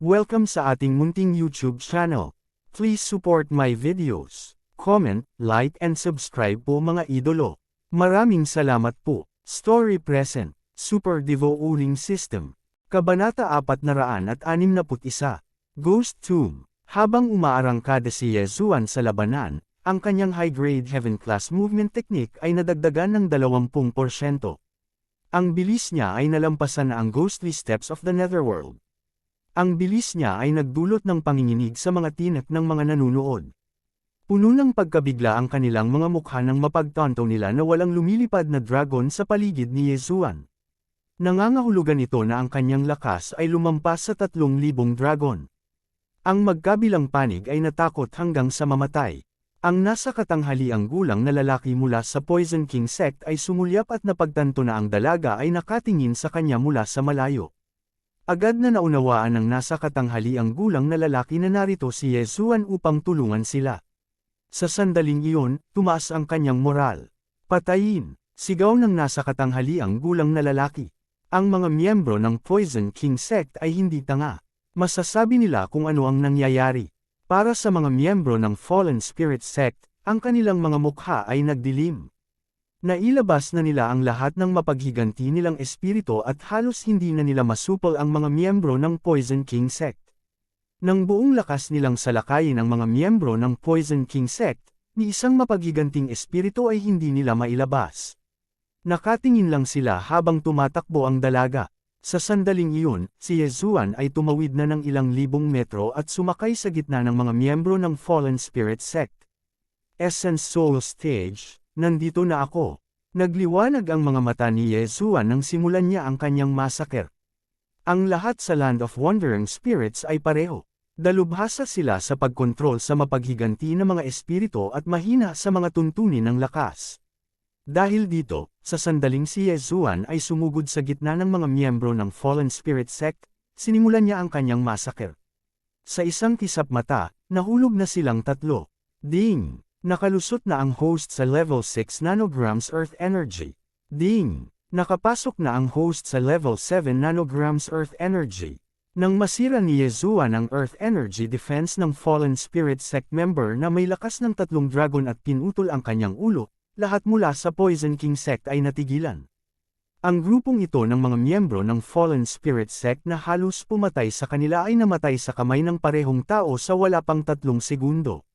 Welcome sa ating munting YouTube channel. Please support my videos. Comment, like and subscribe po mga idolo. Maraming salamat po. Story present. Super Devo Uling System. Kabanata 461. Ghost Tomb. Habang umaarangkada si Yezuan sa labanan, ang kanyang high-grade heaven class movement technique ay nadagdagan ng 20%. Ang bilis niya ay nalampasan na ang ghostly steps of the netherworld. Ang bilis niya ay nagdulot ng panginginig sa mga tinak ng mga nanunood. Puno ng pagkabigla ang kanilang mga mukha nang mapagtanto nila na walang lumilipad na dragon sa paligid ni Yezuan. Nangangahulugan ito na ang kanyang lakas ay lumampas sa 3,000 dragon. Ang magkabilang panig ay natakot hanggang sa mamatay. Ang nasa katanghaliang gulang na lalaki mula sa Poison King sect ay sumulyap at napagtanto na ang dalaga ay nakatingin sa kanya mula sa malayo. Agad na naunawaan ng nasa katanghaliang gulang na lalaki na narito si Yezuan upang tulungan sila. Sa sandaling iyon, tumaas ang kanyang moral. Patayin! Sigaw ng nasa katanghaliang gulang na lalaki. Ang mga miyembro ng Poison King sect ay hindi tanga. Masasabi nila kung ano ang nangyayari. Para sa mga miyembro ng Fallen Spirit sect, ang kanilang mga mukha ay nagdilim. Nailabas na nila ang lahat ng mapaghiganti nilang espiritu at halos hindi na nila masupol ang mga miyembro ng Poison King sect. Nang buong lakas nilang salakayin ang mga miyembro ng Poison King sect, ni isang mapaghiganting espiritu ay hindi nila mailabas. Nakatingin lang sila habang tumatakbo ang dalaga. Sa sandaling iyon, si Yezuan ay tumawid na ng ilang libong metro at sumakay sa gitna ng mga miyembro ng Fallen Spirit sect. Essence Soul Stage, nandito na ako. Nagliwanag ang mga mata ni Yezuan nang simulan niya ang kanyang massacre. Ang lahat sa Land of Wandering Spirits ay pareho. Dalubhasa sila sa pagkontrol sa mapaghiganti na mga espiritu at mahina sa mga tuntunin ng lakas. Dahil dito, sa sandaling si Yezuan ay sumugod sa gitna ng mga miyembro ng Fallen Spirit sect, sinimulan niya ang kanyang massacre. Sa isang kisap mata, nahulog na silang tatlo. Ding! Nakalusot na ang host sa level 6 nanograms Earth Energy. Ding! Nakapasok na ang host sa level 7 nanograms Earth Energy. Nang masira ni Yezuan ang Earth Energy defense ng Fallen Spirit sect member na may lakas ng 3 dragon at pinutol ang kanyang ulo, lahat mula sa Poison King sect ay natigilan. Ang grupong ito ng mga miyembro ng Fallen Spirit sect na halos pumatay sa kanila ay namatay sa kamay ng parehong tao sa wala pang 3 segundo.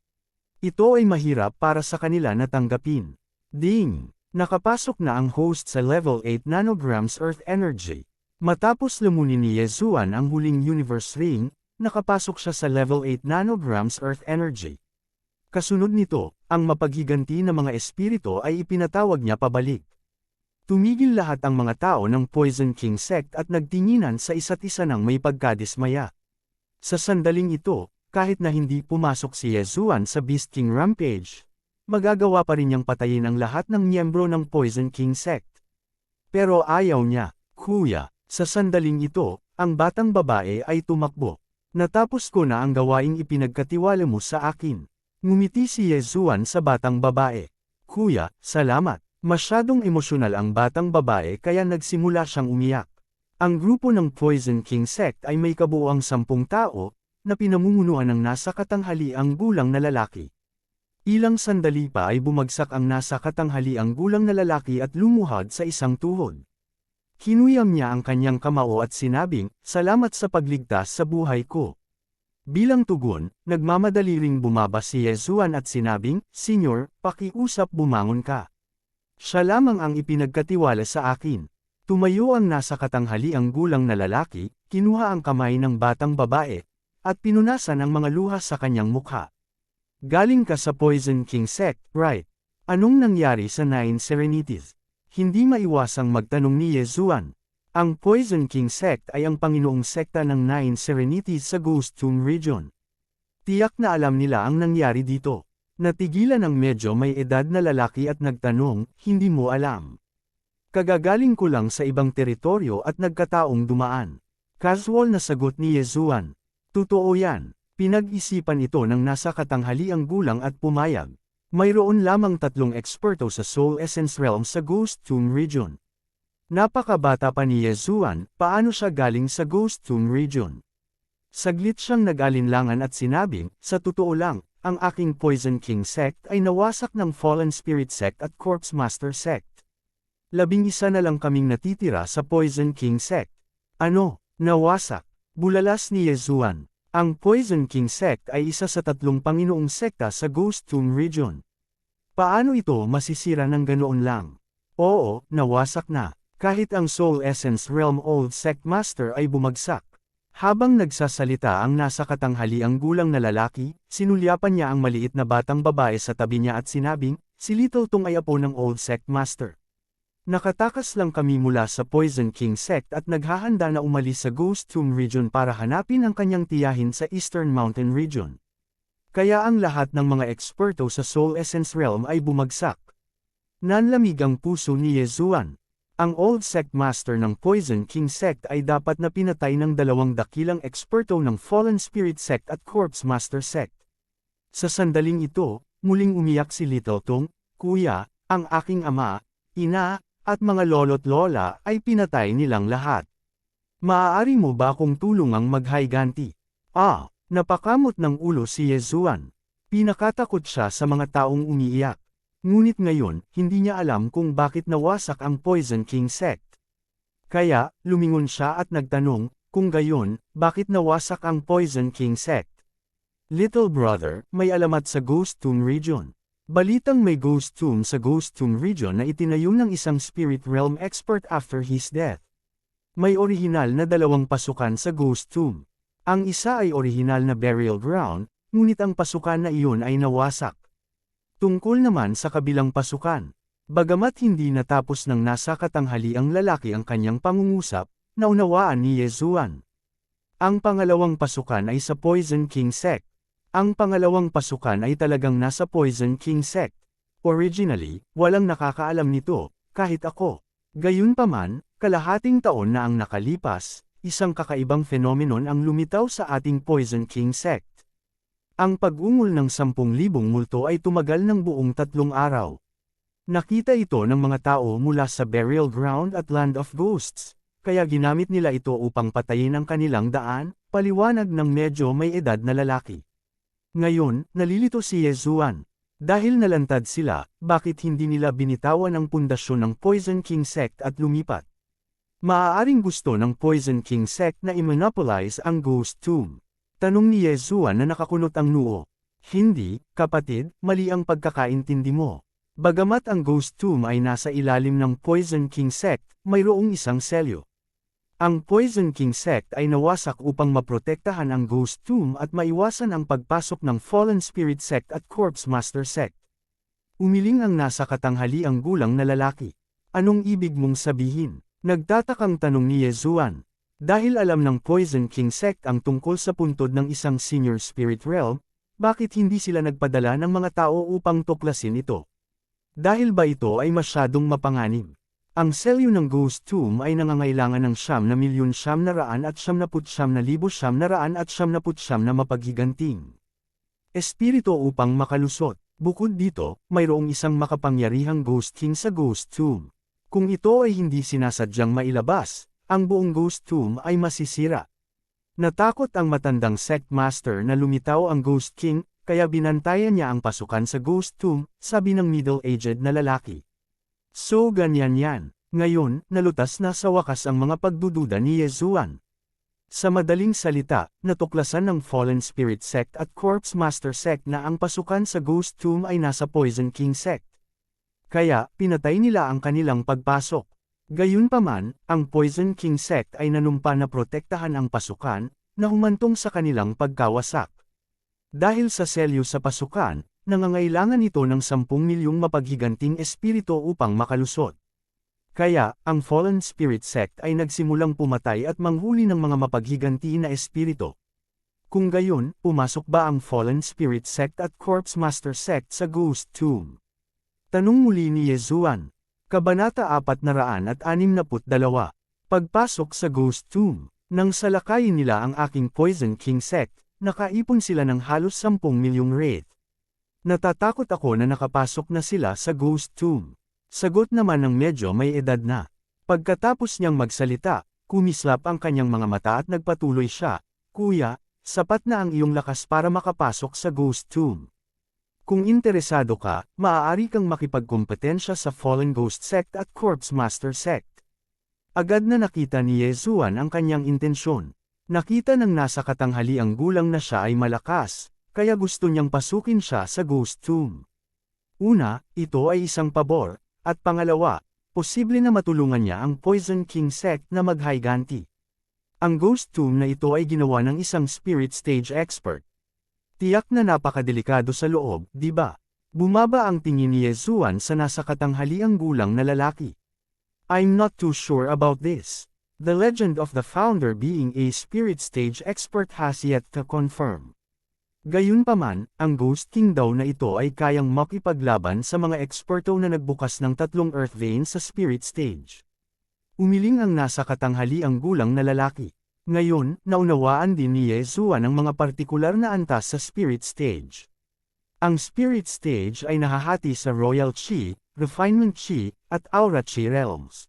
Ito ay mahirap para sa kanila na tanggapin. Ding! Nakapasok na ang host sa level 8 nanograms Earth Energy. Matapos lumunin ni Yezuan ang huling Universe Ring, nakapasok siya sa level 8 nanograms Earth Energy. Kasunod nito, ang mapaghiganti na mga espiritu ay ipinatawag niya pabalik. Tumigil lahat ang mga tao ng Poison King sect at nagtinginan sa isa't isa ng may pagkadismaya. Sa sandaling ito, kahit na hindi pumasok si Yezuan sa Beast King Rampage, magagawa pa rin niyang patayin ang lahat ng miyembro ng Poison King sect. Pero ayaw niya. Kuya, sa sandaling ito, ang batang babae ay tumakbo. Natapos ko na ang gawaing ipinagkatiwala mo sa akin. Ngumiti si Yezuan sa batang babae. Kuya, salamat. Masyadong emosyonal ang batang babae kaya nagsimula siyang umiyak. Ang grupo ng Poison King sect ay may kabuuang 10 tao, na pinamumunuan ng nasa katanghaliang gulang na lalaki. Ilang sandali pa ay bumagsak ang nasa katanghaliang gulang na lalaki at lumuhad sa isang tuhod. Kinuyam niya ang kanyang kamao at sinabing, "Salamat sa pagligtas sa buhay ko." Bilang tugon, nagmamadali ring bumaba si Yezuan at sinabing, "Senyor, pakiusap bumangon ka. Siya lamang ang ipinagkatiwala sa akin." Tumayo ang nasa katanghaliang gulang na lalaki, kinuha ang kamay ng batang babae, at pinunasan ang mga luha sa kanyang mukha. "Galing ka sa Poison King sect, right? Anong nangyari sa Nine Serenities?" Hindi maiwasang magtanong ni Yezuan. Ang Poison King sect ay ang panginoong sekta ng Nine Serenities sa Ghost Tomb region. Tiyak na alam nila ang nangyari dito. Natigilan ang medyo may edad na lalaki at nagtanong, "Hindi mo alam?" "Kagagaling ko lang sa ibang teritoryo at nagkataong dumaan." Casual na sagot ni Yezuan. "Totoo yan." Pinag-isipan ito ng nasa katanghaliang gulang at pumayag. Mayroon lamang 3 eksperto sa Soul Essence Realm sa Ghost Tomb region. Napakabata pa ni Yezuan, paano siya galing sa Ghost Tomb region? Saglit siyang nag-alinlangan at sinabing, sa totoo lang, ang aking Poison King sect ay nawasak ng Fallen Spirit sect at Corpse Master sect. 11 na lang kaming natitira sa Poison King sect. Ano, nawasak? Bulalas ni Yezuan. Ang Poison King sect ay isa sa 3 Panginoong sekta sa Ghost Tomb region. Paano ito masisira ng ganoon lang? Oo, nawasak na. Kahit ang Soul Essence Realm Old Sect Master ay bumagsak. Habang nagsasalita ang nasa katanghaliang gulang na lalaki, sinulyapan niya ang maliit na batang babae sa tabi niya at sinabing, si Little Tong ay apo ng Old Sect Master. Nakatakas lang kami mula sa Poison King Sect at naghahanda na umalis sa Ghost Tomb region para hanapin ang kanyang tiyahin sa Eastern Mountain region. Kaya ang lahat ng mga eksperto sa Soul Essence Realm ay bumagsak. Nanlamig ang puso ni Yezuan. Ang Old Sect Master ng Poison King Sect ay dapat na pinatay ng 2 dakilang eksperto ng Fallen Spirit Sect at Corpse Master Sect. Sa sandaling ito, muling umiyak si Little Tong, Kuya, ang aking ama, ina, at mga lolo't lola ay pinatay nilang lahat. Maaari mo ba akong tulungang maghayganti? Napakamot ng ulo si Yezuan. Pinakatakot siya sa mga taong umiiyak. Ngunit ngayon, hindi niya alam kung bakit nawasak ang Poison King Sect. Kaya, lumingon siya at nagtanong, kung gayon, bakit nawasak ang Poison King Sect? Little brother, may alamat sa Ghost Tomb region. Balitang may Ghost Tomb sa Ghost Tomb region na itinayo ng isang Spirit Realm expert after his death. May orihinal na 2 pasukan sa Ghost Tomb. Ang isa ay orihinal na burial ground, ngunit ang pasukan na iyon ay nawasak. Tungkol naman sa kabilang pasukan. Bagamat hindi natapos ng nasa katanghaliang lalaki ang kanyang pangungusap, naunawaan ni Yezuan. Ang pangalawang pasukan ay sa Poison King Sect. Ang pangalawang pasukan ay talagang nasa Poison King Sect. Originally, walang nakakaalam nito, kahit ako. Gayunpaman, kalahating taon na ang nakalipas, isang kakaibang phenomenon ang lumitaw sa ating Poison King Sect. Ang pag-ungol ng 10,000 multo ay tumagal ng buong 3 araw. Nakita ito ng mga tao mula sa burial ground at Land of Ghosts, kaya ginamit nila ito upang patayin ang kanilang daan, paliwanag ng medyo may edad na lalaki. Ngayon, nalilito si Yezuan. Dahil nalantad sila, bakit hindi nila binitawan ang pundasyon ng Poison King Sect at lumipat? Maaaring gusto ng Poison King Sect na i-monopolize ang Ghost Tomb. Tanong ni Yezuan na nakakunot ang noo. Hindi, kapatid, mali ang pagkakaintindi mo. Bagamat ang Ghost Tomb ay nasa ilalim ng Poison King Sect, mayroong isang selyo. Ang Poison King Sect ay nawasak upang maprotektahan ang Ghost Tomb at maiwasan ang pagpasok ng Fallen Spirit Sect at Corpse Master Sect. Umiling ang nasa katanghaliang gulang na lalaki. Anong ibig mong sabihin? Nagtatakang tanong ni Yezuan. Dahil alam ng Poison King Sect ang tungkol sa puntod ng isang Senior Spirit Realm, bakit hindi sila nagpadala ng mga tao upang tuklasin ito? Dahil ba ito ay masyadong mapanganib? Ang selyo ng Ghost Tomb ay nangangailangan ng 9,999,999 na mapaghiganting espiritu upang makalusot. Bukod dito, mayroong isang makapangyarihang Ghost King sa Ghost Tomb. Kung ito ay hindi sinasadyang mailabas, ang buong Ghost Tomb ay masisira. Natakot ang matandang Sect Master na lumitaw ang Ghost King, kaya binantayan niya ang pasukan sa Ghost Tomb, sabi ng middle-aged na lalaki. So ganyan yan. Ngayon, nalutas na sa wakas ang mga pagdududa ni Yezuan. Sa madaling salita, natuklasan ng Fallen Spirit Sect at Corpse Master Sect na ang pasukan sa Ghost Tomb ay nasa Poison King Sect. Kaya, pinatay nila ang kanilang pagpasok. Gayunpaman, ang Poison King Sect ay nanumpa na protektahan ang pasukan, na humantong sa kanilang pagkawasak. Dahil sa selyo sa pasukan, nangangailangan ito ng 10 milyong mapaghiganting espiritu upang makalusot. Kaya, ang Fallen Spirit Sect ay nagsimulang pumatay at manghuli ng mga mapaghiganti na espiritu. Kung gayon, pumasok ba ang Fallen Spirit Sect at Corpse Master Sect sa Ghost Tomb? Tanong muli ni Yezuan. Kabanata 462. Pagpasok sa Ghost Tomb. Nang salakayin nila ang aking Poison King Sect, nakaipon sila ng halos 10 milyong wraith. Natatakot ako na nakapasok na sila sa Ghost Tomb. Sagot naman ng medyo may edad na. Pagkatapos niyang magsalita, kumislap ang kanyang mga mata at nagpatuloy siya, Kuya, sapat na ang iyong lakas para makapasok sa Ghost Tomb. Kung interesado ka, maaari kang makipagkompetensya sa Fallen Ghost Sect at Corpse Master Sect. Agad na nakita ni Yezuan ang kanyang intensyon. Nakita ng nasa katanghaliang gulang na siya ay malakas, kaya gusto niyang pasukin siya sa Ghost Tomb. Una, ito ay isang pabor, at pangalawa, posible na matulungan niya ang Poison King Sect na maghiganti. Ang Ghost Tomb na ito ay ginawa ng isang spirit stage expert. Tiyak na napakadelikado sa loob, di ba? Bumaba ang tingin ni Yezuan sa nasa katanghaliang gulang na lalaki. I'm not too sure about this. The legend of the founder being a spirit stage expert has yet to confirm. Gayunpaman, ang Ghost King daw na ito ay kayang makipaglaban sa mga eksperto na nagbukas ng 3 earth veins sa spirit stage. Umiling ang nasa katanghaliang gulang na lalaki. Ngayon, naunawaan din ni Yezuan ang mga partikular na antas sa spirit stage. Ang spirit stage ay nahahati sa Royal Chi, Refinement Chi, at Aura Chi realms.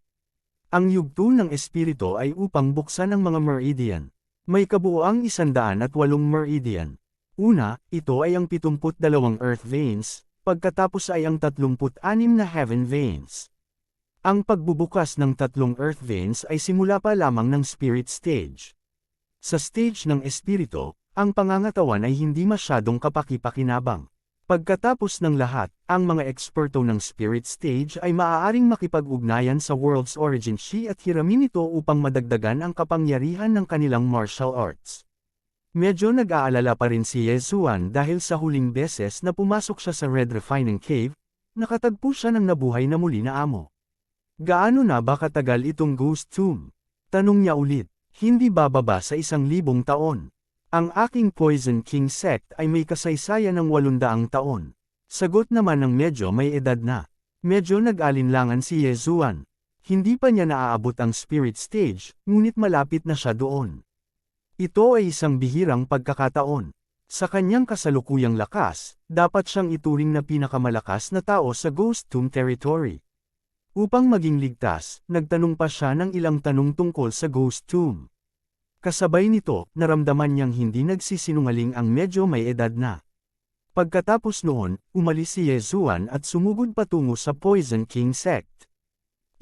Ang yugto ng espiritu ay upang buksan ang mga meridian. May kabuoang 108 meridian. Una, ito ay ang 72 earth veins, pagkatapos ay ang 36 na heaven veins. Ang pagbubukas ng 3 earth veins ay simula pa lamang ng spirit stage. Sa stage ng espiritu, ang pangangatawan ay hindi masyadong kapaki-pakinabang. Pagkatapos ng lahat, ang mga eksperto ng spirit stage ay maaaring makipag-ugnayan sa World's Origin Chi at hiramin ito upang madagdagan ang kapangyarihan ng kanilang martial arts. Medyo nag-aalala pa rin si Yezuan dahil sa huling beses na pumasok siya sa Red Refining Cave, nakatagpo siya ng nabuhay na muli na amo. Gaano na ba katagal itong Ghost Tomb? Tanong niya ulit, hindi bababa sa 1,000 taon. Ang aking Poison King Sect ay may kasaysayan ng 800 taon. Sagot naman ng medyo may edad na. Medyo nag-alinlangan si Yezuan. Hindi pa niya naaabot ang spirit stage, ngunit malapit na siya doon. Ito ay isang bihirang pagkakataon. Sa kanyang kasalukuyang lakas, dapat siyang ituring na pinakamalakas na tao sa Ghost Tomb territory. Upang maging ligtas, nagtanong pa siya ng ilang tanong tungkol sa Ghost Tomb. Kasabay nito, naramdaman niyang hindi nagsisinungaling ang medyo may edad na. Pagkatapos noon, umalis si Yezuan at sumugod patungo sa Poison King Sect.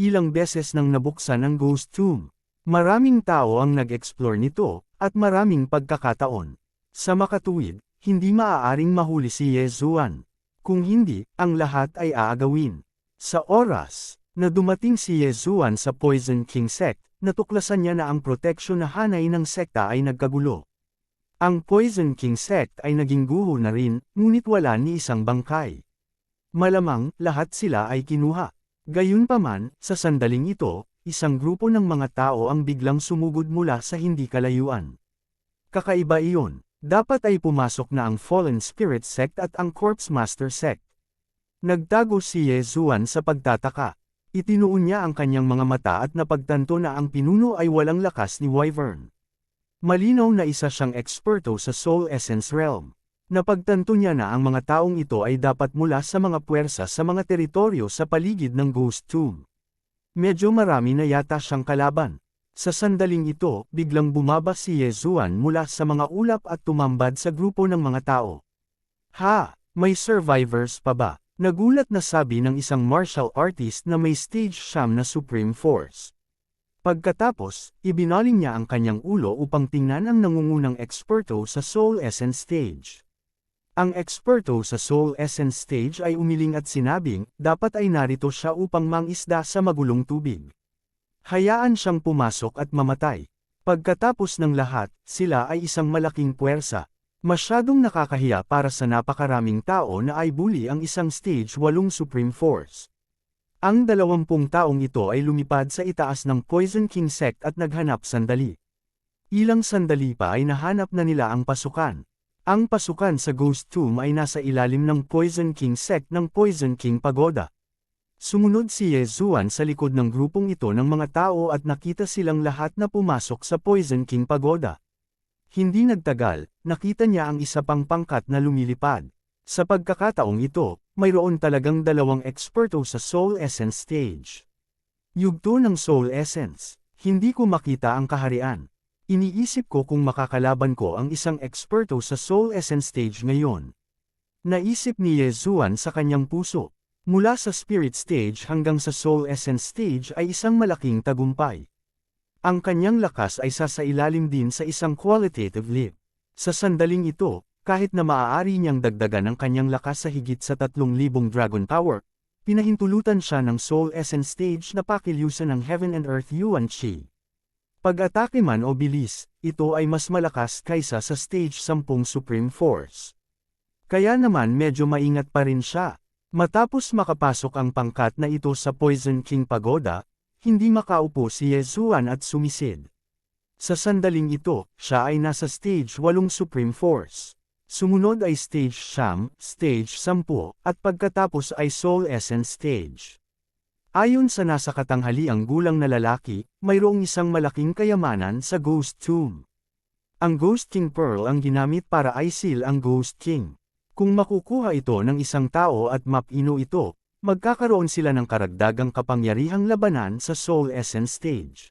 Ilang beses nang nabuksan ang Ghost Tomb. Maraming tao ang nag-explore nito, at maraming pagkakataon. Sa makatuwid, hindi maaaring mahuli si Yezuan. Kung hindi, ang lahat ay aagawin. Sa oras na dumating si Yezuan sa Poison King Sect, natuklasan niya na ang proteksyon na hanay ng sekta ay nagkagulo. Ang Poison King Sect ay naging guho na rin, ngunit wala ni isang bangkay. Malamang, lahat sila ay kinuha. Gayunpaman, sa sandaling ito, isang grupo ng mga tao ang biglang sumugod mula sa hindi kalayuan. Kakaiba iyon. Dapat ay pumasok na ang Fallen Spirit Sect at ang Corpse Master Sect. Nagtago si Yezuan sa pagtataka. Itinuon niya ang kanyang mga mata at napagtanto na ang pinuno ay walang lakas ni Wyvern. Malinaw na isa siyang eksperto sa Soul Essence Realm. Napagtanto niya na ang mga taong ito ay dapat mula sa mga puwersa sa mga teritoryo sa paligid ng Ghost Tomb. Medyo marami na yata siyang kalaban. Sa sandaling ito, biglang bumaba si Yezuan mula sa mga ulap at tumambad sa grupo ng mga tao. Ha! May survivors pa ba? Nagulat na sabi ng isang martial artist na may stage siyam na Supreme Force. Pagkatapos, ibinaling niya ang kanyang ulo upang tingnan ang nangungunang eksperto sa Soul Essence Stage. Ang eksperto sa Soul Essence Stage ay umiling at sinabing, dapat ay narito siya upang mangisda sa magulong tubig. Hayaan siyang pumasok at mamatay. Pagkatapos ng lahat, sila ay isang malaking puwersa. Masyadong nakakahiya para sa napakaraming tao na ay bully ang isang stage 8 Supreme Force. Ang 20 taong ito ay lumipad sa itaas ng Poison King Sect at naghanap sandali. Ilang sandali pa ay nahanap na nila ang pasukan. Ang pasukan sa Ghost Tomb ay nasa ilalim ng Poison King Sect ng Poison King Pagoda. Sumunod si Yezuan sa likod ng grupong ito ng mga tao at nakita silang lahat na pumasok sa Poison King Pagoda. Hindi nagtagal, nakita niya ang isa pang pangkat na lumilipad. Sa pagkakataong ito, mayroon talagang 2 eksperto sa Soul Essence Stage. Yugto ng Soul Essence. Hindi ko makita ang kaharian. Iniisip ko kung makakalaban ko ang isang eksperto sa Soul Essence Stage ngayon. Naisip ni Yezuan sa kanyang puso. Mula sa Spirit Stage hanggang sa Soul Essence Stage ay isang malaking tagumpay. Ang kanyang lakas ay sasailalim din sa isang qualitative leap. Sa sandaling ito, kahit na maaari niyang dagdagan ang kanyang lakas sa higit sa 3,000 Dragon Power, pinahintulutan siya ng Soul Essence Stage na pakilusan ng Heaven and Earth Yuan Qi. Pag-atake man o bilis, ito ay mas malakas kaysa sa Stage 10 Supreme Force. Kaya naman medyo maingat pa rin siya. Matapos makapasok ang pangkat na ito sa Poison King Pagoda, hindi makaupo si Yezuan at sumisid. Sa sandaling ito, siya ay nasa Stage 8 Supreme Force. Sumunod ay Stage 9, Stage 10, at pagkatapos ay Soul Essence Stage. Ayon sa nasa katanghaliang gulang na lalaki, mayroong isang malaking kayamanan sa Ghost Tomb. Ang Ghost King Pearl ang ginamit para i-seal ang Ghost King. Kung makukuha ito ng isang tao at mapino ito, magkakaroon sila ng karagdagang kapangyarihang labanan sa Soul Essence Stage.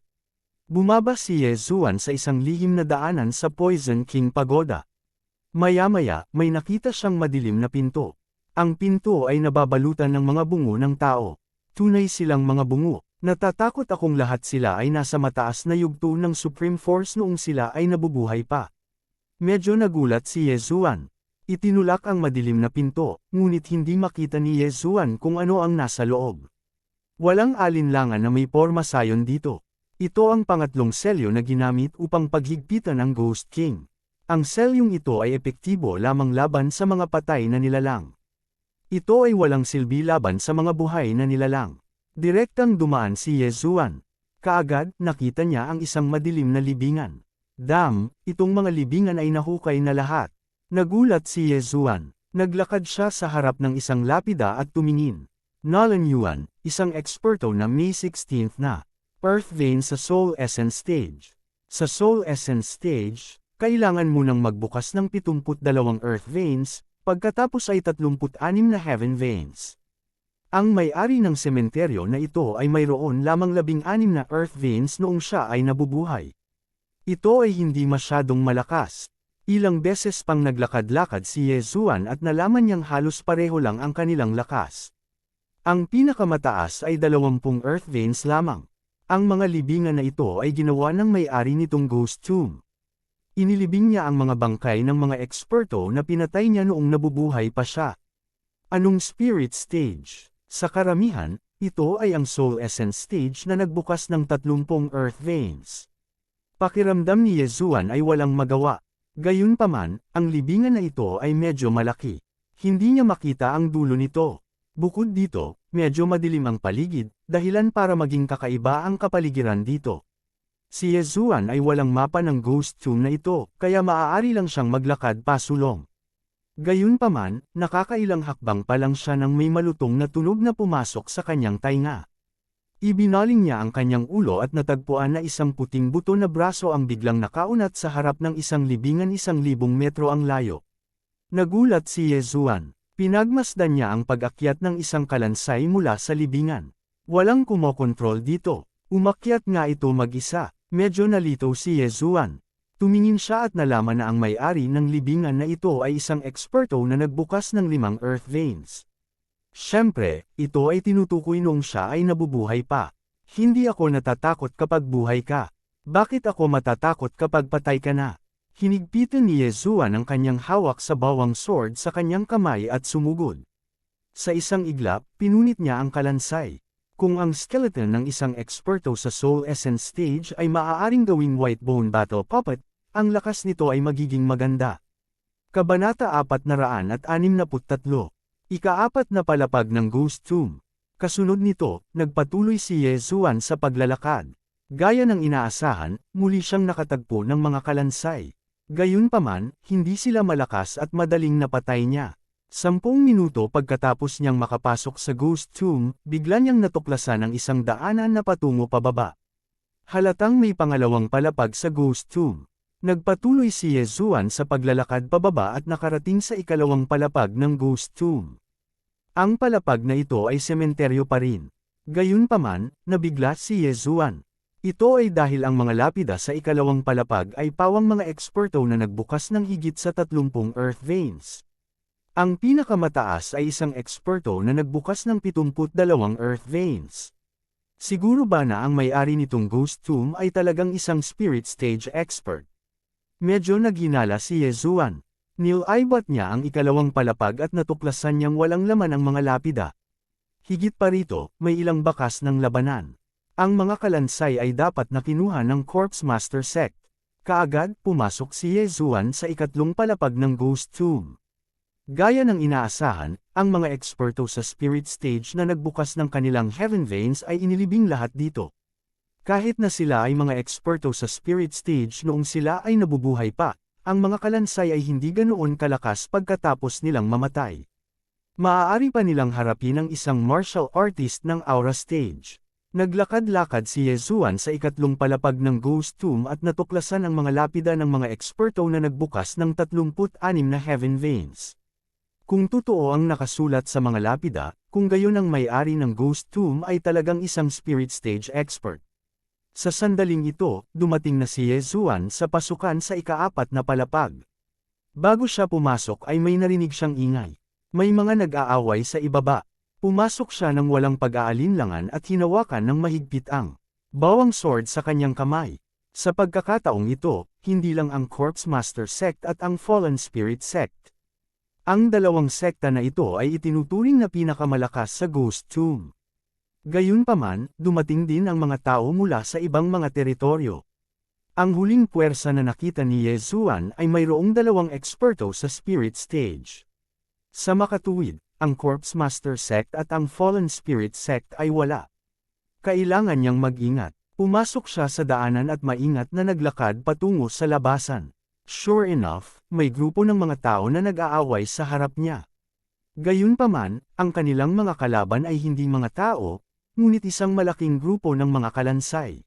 Bumaba si Yezuan sa isang lihim na daanan sa Poison King Pagoda. Maya-maya, may nakita siyang madilim na pinto. Ang pinto ay nababalutan ng mga bungo ng tao. Tunay silang mga bungo. Natatakot akong lahat sila ay nasa mataas na yugto ng Supreme Force noong sila ay nabubuhay pa. Medyo nagulat si Yezuan. Itinulak ang madilim na pinto, ngunit hindi makita ni Yezuan kung ano ang nasa loob. Walang alinlangan na may porma sayon dito. Ito ang pangatlong selyo na ginamit upang paghigpitan ang Ghost King. Ang selyong ito ay epektibo lamang laban sa mga patay na nilalang. Ito ay walang silbi laban sa mga buhay na nilalang. Direktang dumaan si Yezuan. Kaagad, nakita niya ang isang madilim na libingan. Itong mga libingan ay nahukay na lahat. Nagulat si Yezuan. Naglakad siya sa harap ng isang lapida at tumingin. Nolan Yuan, isang eksperto na May 16 na. Earth Vein sa Soul Essence Stage. Sa Soul Essence Stage, kailangan munang magbukas ng 72 Earth Veins, pagkatapos ay 36 na Heaven Veins. Ang may-ari ng sementeryo na ito ay mayroon lamang 16 na Earth Veins noong siya ay nabubuhay. Ito ay hindi masyadong malakas. Ilang beses pang naglakad-lakad si Yezuan at nalaman niyang halos pareho lang ang kanilang lakas. Ang pinakamataas ay 20 Earth Veins lamang. Ang mga libingan na ito ay ginawa ng may-ari nitong Ghost Tomb. Inilibing niya ang mga bangkay ng mga eksperto na pinatay niya noong nabubuhay pa siya. Anong Spirit Stage? Sa karamihan, ito ay ang Soul Essence Stage na nagbukas ng 30 Earth Veins. Pakiramdam ni Yezuan ay walang magawa. Gayunpaman, ang libingan na ito ay medyo malaki. Hindi niya makita ang dulo nito. Bukod dito, medyo madilim ang paligid, dahilan para maging kakaiba ang kapaligiran dito. Si Yezuan ay walang mapa ng Ghost Tomb na ito, kaya maaari lang siyang maglakad pasulong. Gayunpaman, nakakailang hakbang pa lang siya nang may malutong na tunog na pumasok sa kanyang tainga. Ibinaling niya ang kanyang ulo at natagpuan na isang puting buto na braso ang biglang nakaunat sa harap ng isang libingan 1,000 metro ang layo. Nagulat si Yezuan. Pinagmasdan niya ang pag-akyat ng isang kalansay mula sa libingan. Walang kumokontrol dito. Umakyat nga ito mag-isa. Medyo nalito si Yezuan. Tumingin siya at nalaman na ang may-ari ng libingan na ito ay isang eksperto na nagbukas ng 5 Earth Veins. Siyempre, ito ay tinutukoy noong siya ay nabubuhay pa. Hindi ako natatakot kapag buhay ka. Bakit ako matatakot kapag patay ka na? Hinigpitan ni Yezuan ang kanyang hawak sa bawang sword sa kanyang kamay at sumugod. Sa isang iglap, pinunit niya ang kalansay. Kung ang skeleton ng isang eksperto sa Soul Essence Stage ay maaaring gawing White Bone Battle Puppet, ang lakas nito ay magiging maganda. Kabanata 463. Ika-4 na palapag ng Ghost Tomb. Kasunod nito, nagpatuloy si Yezuan sa paglalakad. Gaya ng inaasahan, muli siyang nakatagpo ng mga kalansay. Gayunpaman, hindi sila malakas at madaling napatay niya. 10 minuto pagkatapos niyang makapasok sa Ghost Tomb, bigla niyang natuklasan ang isang daanan na patungo pababa. Halatang may pangalawang palapag sa Ghost Tomb. Nagpatuloy si Yezuan sa paglalakad pababa at nakarating sa ikalawang palapag ng Ghost Tomb. Ang palapag na ito ay sementeryo pa rin. Gayunpaman, nabigla si Yezuan. Ito ay dahil ang mga lapida sa ikalawang palapag ay pawang mga eksperto na nagbukas ng higit sa 30 earth veins. Ang pinakamataas ay isang eksperto na nagbukas ng 72 earth veins. Siguro ba na ang may-ari nitong ghost tomb ay talagang isang spirit stage expert? Medyo naghinala si Yezuan. Nilaibat niya ang ikalawang palapag at natuklasan niyang walang laman ang mga lapida. Higit pa rito, may ilang bakas ng labanan. Ang mga kalansay ay dapat na kinuha ng Corpse Master Sect. Kaagad, pumasok si Yezuan sa ikatlong palapag ng ghost tomb. Gaya ng inaasahan, ang mga eksperto sa spirit stage na nagbukas ng kanilang heaven veins ay inilibing lahat dito. Kahit na sila ay mga eksperto sa spirit stage noong sila ay nabubuhay pa, ang mga kalansay ay hindi ganoon kalakas pagkatapos nilang mamatay. Maaari pa nilang harapin ang isang martial artist ng aura stage. Naglakad-lakad si Yezuan sa ikatlong palapag ng ghost tomb at natuklasan ang mga lapida ng mga eksperto na nagbukas ng 36 na heaven veins. Kung totoo ang nakasulat sa mga lapida, kung gayon ang may-ari ng ghost tomb ay talagang isang spirit stage expert. Sa sandaling ito, dumating na si Yezuan sa pasukan sa ikaapat na palapag. Bago siya pumasok ay may narinig siyang ingay. May mga nag-aaway sa ibaba. Pumasok siya ng walang pag-aalinlangan at hinawakan ng mahigpit ang bawang sword sa kanyang kamay. Sa pagkakataong ito, hindi lang ang Corpse Master Sect at ang Fallen Spirit Sect. Ang dalawang sekta na ito ay itinuturing na pinakamalakas sa Ghost Tomb. Gayunpaman, dumating din ang mga tao mula sa ibang mga teritoryo. Ang huling puwersa na nakita ni Yezuan ay mayroong dalawang eksperto sa Spirit Stage. Sa makatuwid, ang Corpse Master Sect at ang Fallen Spirit Sect ay wala. Kailangan niyang mag-ingat. Pumasok siya sa daanan at maingat na naglakad patungo sa labasan. Sure enough, may grupo ng mga tao na nag-aaway sa harap niya. Gayunpaman, ang kanilang mga kalaban ay hindi mga tao, ngunit isang malaking grupo ng mga kalansay.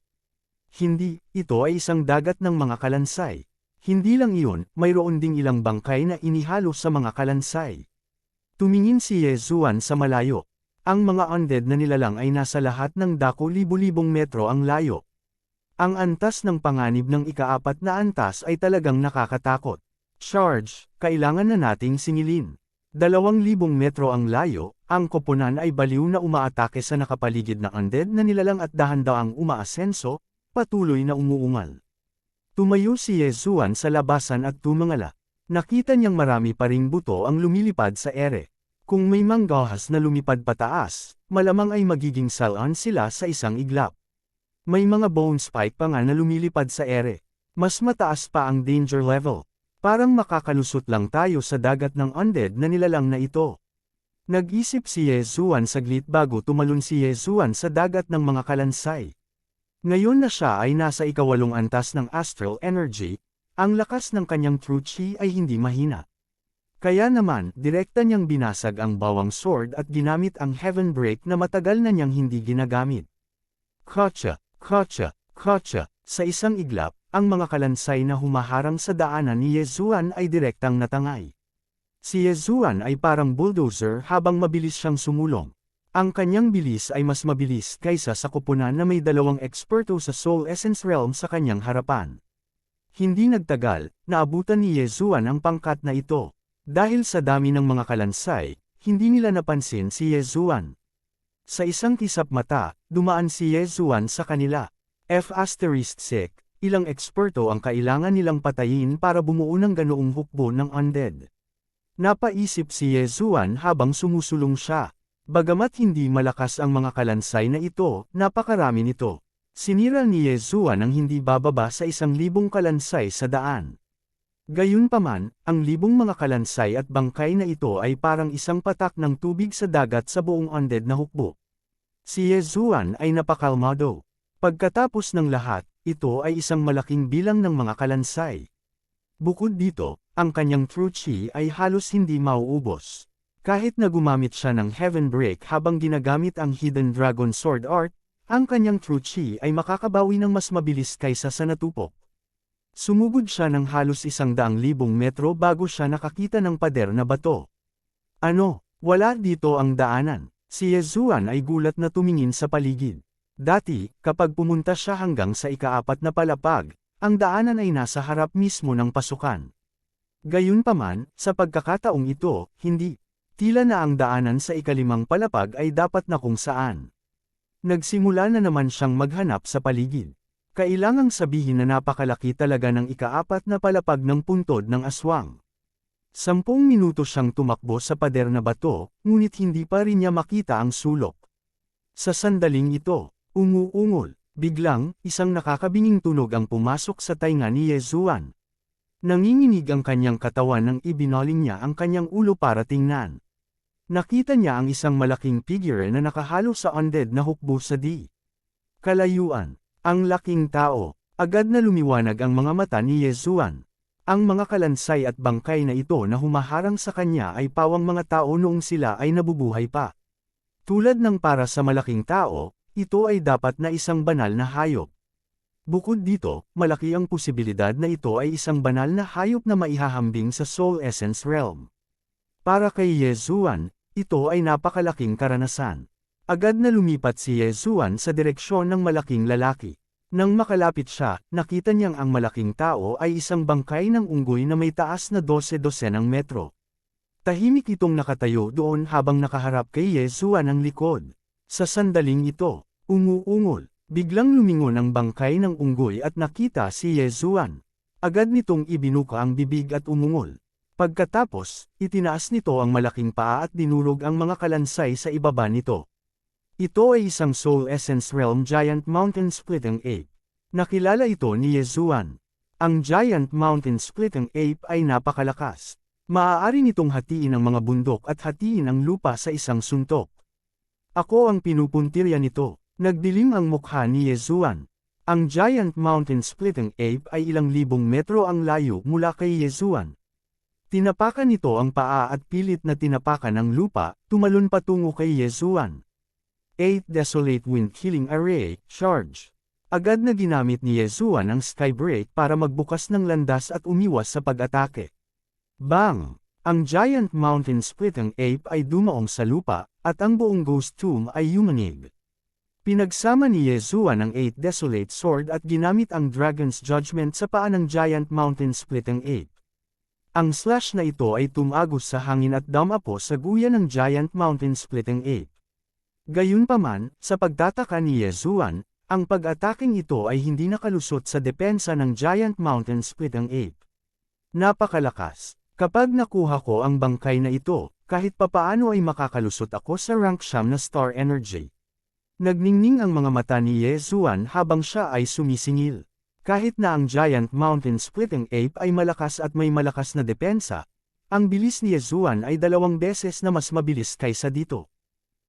Hindi, ito ay isang dagat ng mga kalansay. Hindi lang iyon, mayroon ding ilang bangkay na inihalo sa mga kalansay. Tumingin si Yezuan sa malayo. Ang mga undead na nilalang ay nasa lahat ng dako libu-libong metro ang layo. Ang antas ng panganib ng ikaapat na antas ay talagang nakakatakot. Charge, kailangan na nating singilin. 2,000 metro ang layo, ang koponan ay baliw na umaatake sa nakapaligid na undead na nilalang at dahan-daang umaasenso, patuloy na umuungal. Tumayo si Yezuan sa labasan at tumangala. Nakita niyang marami pa ring buto ang lumilipad sa ere. Kung may manggahas na lumipad pataas, malamang ay magiging salon sila sa isang iglap. May mga bone spike pa nga na lumilipad sa ere. Mas mataas pa ang danger level. Parang makakalusot lang tayo sa dagat ng undead na nilalang na ito. Nag-isip si Yezuan saglit bago tumalon si Yezuan sa dagat ng mga kalansay. Ngayon na siya ay nasa ikawalong antas ng astral energy, ang lakas ng kanyang true chi ay hindi mahina. Kaya naman, direkta niyang binasag ang bawang sword at ginamit ang heaven break na matagal na niyang hindi ginagamit. Kotcha, kotcha, kotcha, sa isang iglap, ang mga kalansay na humaharang sa daanan ni Yezuan ay direktang natangay. Si Yezuan ay parang bulldozer habang mabilis siyang sumulong. Ang kanyang bilis ay mas mabilis kaysa sa koponan na may dalawang eksperto sa Soul Essence Realm sa kanyang harapan. Hindi nagtagal, naabutan ni Yezuan ang pangkat na ito. Dahil sa dami ng mga kalansay, hindi nila napansin si Yezuan. Sa isang kisap mata, dumaan si Yezuan sa kanila. F***, ilang eksperto ang kailangan nilang patayin para bumuo ng ganoong hukbo ng undead. Napaisip si Yezuan habang sumusulong siya. Bagamat hindi malakas ang mga kalansay na ito, napakarami nito. Sinira ni Yezuan ang hindi bababa sa 1,000 kalansay sa daan. Gayunpaman, ang libong mga kalansay at bangkay na ito ay parang isang patak ng tubig sa dagat sa buong undead na hukbo. Si Yezuan ay napakalmado. Pagkatapos ng lahat, ito ay isang malaking bilang ng mga kalansay. Bukod dito, ang kanyang true chi ay halos hindi mauubos. Kahit na gumamit siya ng heaven break habang ginagamit ang hidden dragon sword art, ang kanyang true chi ay makakabawi ng mas mabilis kaysa sa natupok. Sumugod siya ng halos 100,000 metro bago siya nakakita ng pader na bato. Ano, wala dito ang daanan. Si Yezuan ay gulat na tumingin sa paligid. Dati, kapag pumunta siya hanggang sa ika-4 na palapag, ang daanan ay nasa harap mismo ng pasukan. Gayunpaman, sa pagkakataong ito, hindi. Tila na ang daanan sa ika-5 palapag ay dapat na kung saan. Nagsimula na naman siyang maghanap sa paligid. Kailangang sabihin na napakalaki talaga ng ika-4 na palapag ng puntod ng aswang. 10 minuto siyang tumakbo sa pader na bato, ngunit hindi pa rin niya makita ang sulok. Sa sandaling ito, umuungol, biglang, isang nakakabinging tunog ang pumasok sa tainga ni Yezuan. Nanginginig ang kanyang katawan nang ibinaling niya ang kanyang ulo para tingnan. Nakita niya ang isang malaking figure na nakahalo sa undead na hukbo sa kalayuan. Ang laking tao, agad na lumiwanag ang mga mata ni Yezuan. Ang mga kalansay at bangkay na ito na humaharang sa kanya ay pawang mga tao noong sila ay nabubuhay pa. Tulad ng para sa malaking tao, ito ay dapat na isang banal na hayop. Bukod dito, malaki ang posibilidad na ito ay isang banal na hayop na maihahambing sa Soul Essence Realm. Para kay Yezuan, ito ay napakalaking karanasan. Agad na lumipat si Yezuan sa direksyon ng malaking lalaki. Nang makalapit siya, nakita niyang ang malaking tao ay isang bangkay ng unggoy na may taas na 12-12 metro. Tahimik itong nakatayo doon habang nakaharap kay Yezuan ang likod. Sa sandaling ito, umuungol, biglang lumingon ang bangkay ng unggoy at nakita si Yezuan. Agad nitong ibinuka ang bibig at umungol. Pagkatapos, itinaas nito ang malaking paa at dinurog ang mga kalansay sa ibaba nito. Ito ay isang Soul Essence Realm Giant Mountain Splitting Ape. Nakilala ito ni Yezuan. Ang Giant Mountain Splitting Ape ay napakalakas. Maaari nitong hatiin ang mga bundok at hatiin ang lupa sa isang suntok. Ako ang pinupuntirya nito. Nagdilim ang mukha ni Yezuan. Ang Giant Mountain Splitting Ape ay ilang libong metro ang layo mula kay Yezuan. Tinapakan nito ang paa at pilit na tinapakan ang lupa, tumalon patungo kay Yezuan. 8 Desolate Wind Killing Array, Charge. Agad na ginamit ni Yezuan ang Skybreak para magbukas ng landas at umiwas sa pag-atake. Bang! Ang Giant Mountain Splitting Ape ay dumaong sa lupa, at ang buong Ghost Tomb ay yumanig. Pinagsama ni Yezuan ang 8 Desolate Sword at ginamit ang Dragon's Judgment sa paa ng Giant Mountain Splitting Ape. Ang slash na ito ay tumagos sa hangin at dumapo sa guya ng Giant Mountain Splitting Ape. Gayunpaman, sa pagtataka ni Yezuan, ang pag-ataking ito ay hindi nakalusot sa depensa ng Giant Mountain Splitting Ape. Napakalakas. Kapag nakuha ko ang bangkay na ito, kahit papaano ay makakalusot ako sa rank siyam na Star Energy. Nagningning ang mga mata ni Yezuan habang siya ay sumisingil. Kahit na ang Giant Mountain Splitting Ape ay malakas at may malakas na depensa, ang bilis ni Yezuan ay 2 beses na mas mabilis kaysa dito.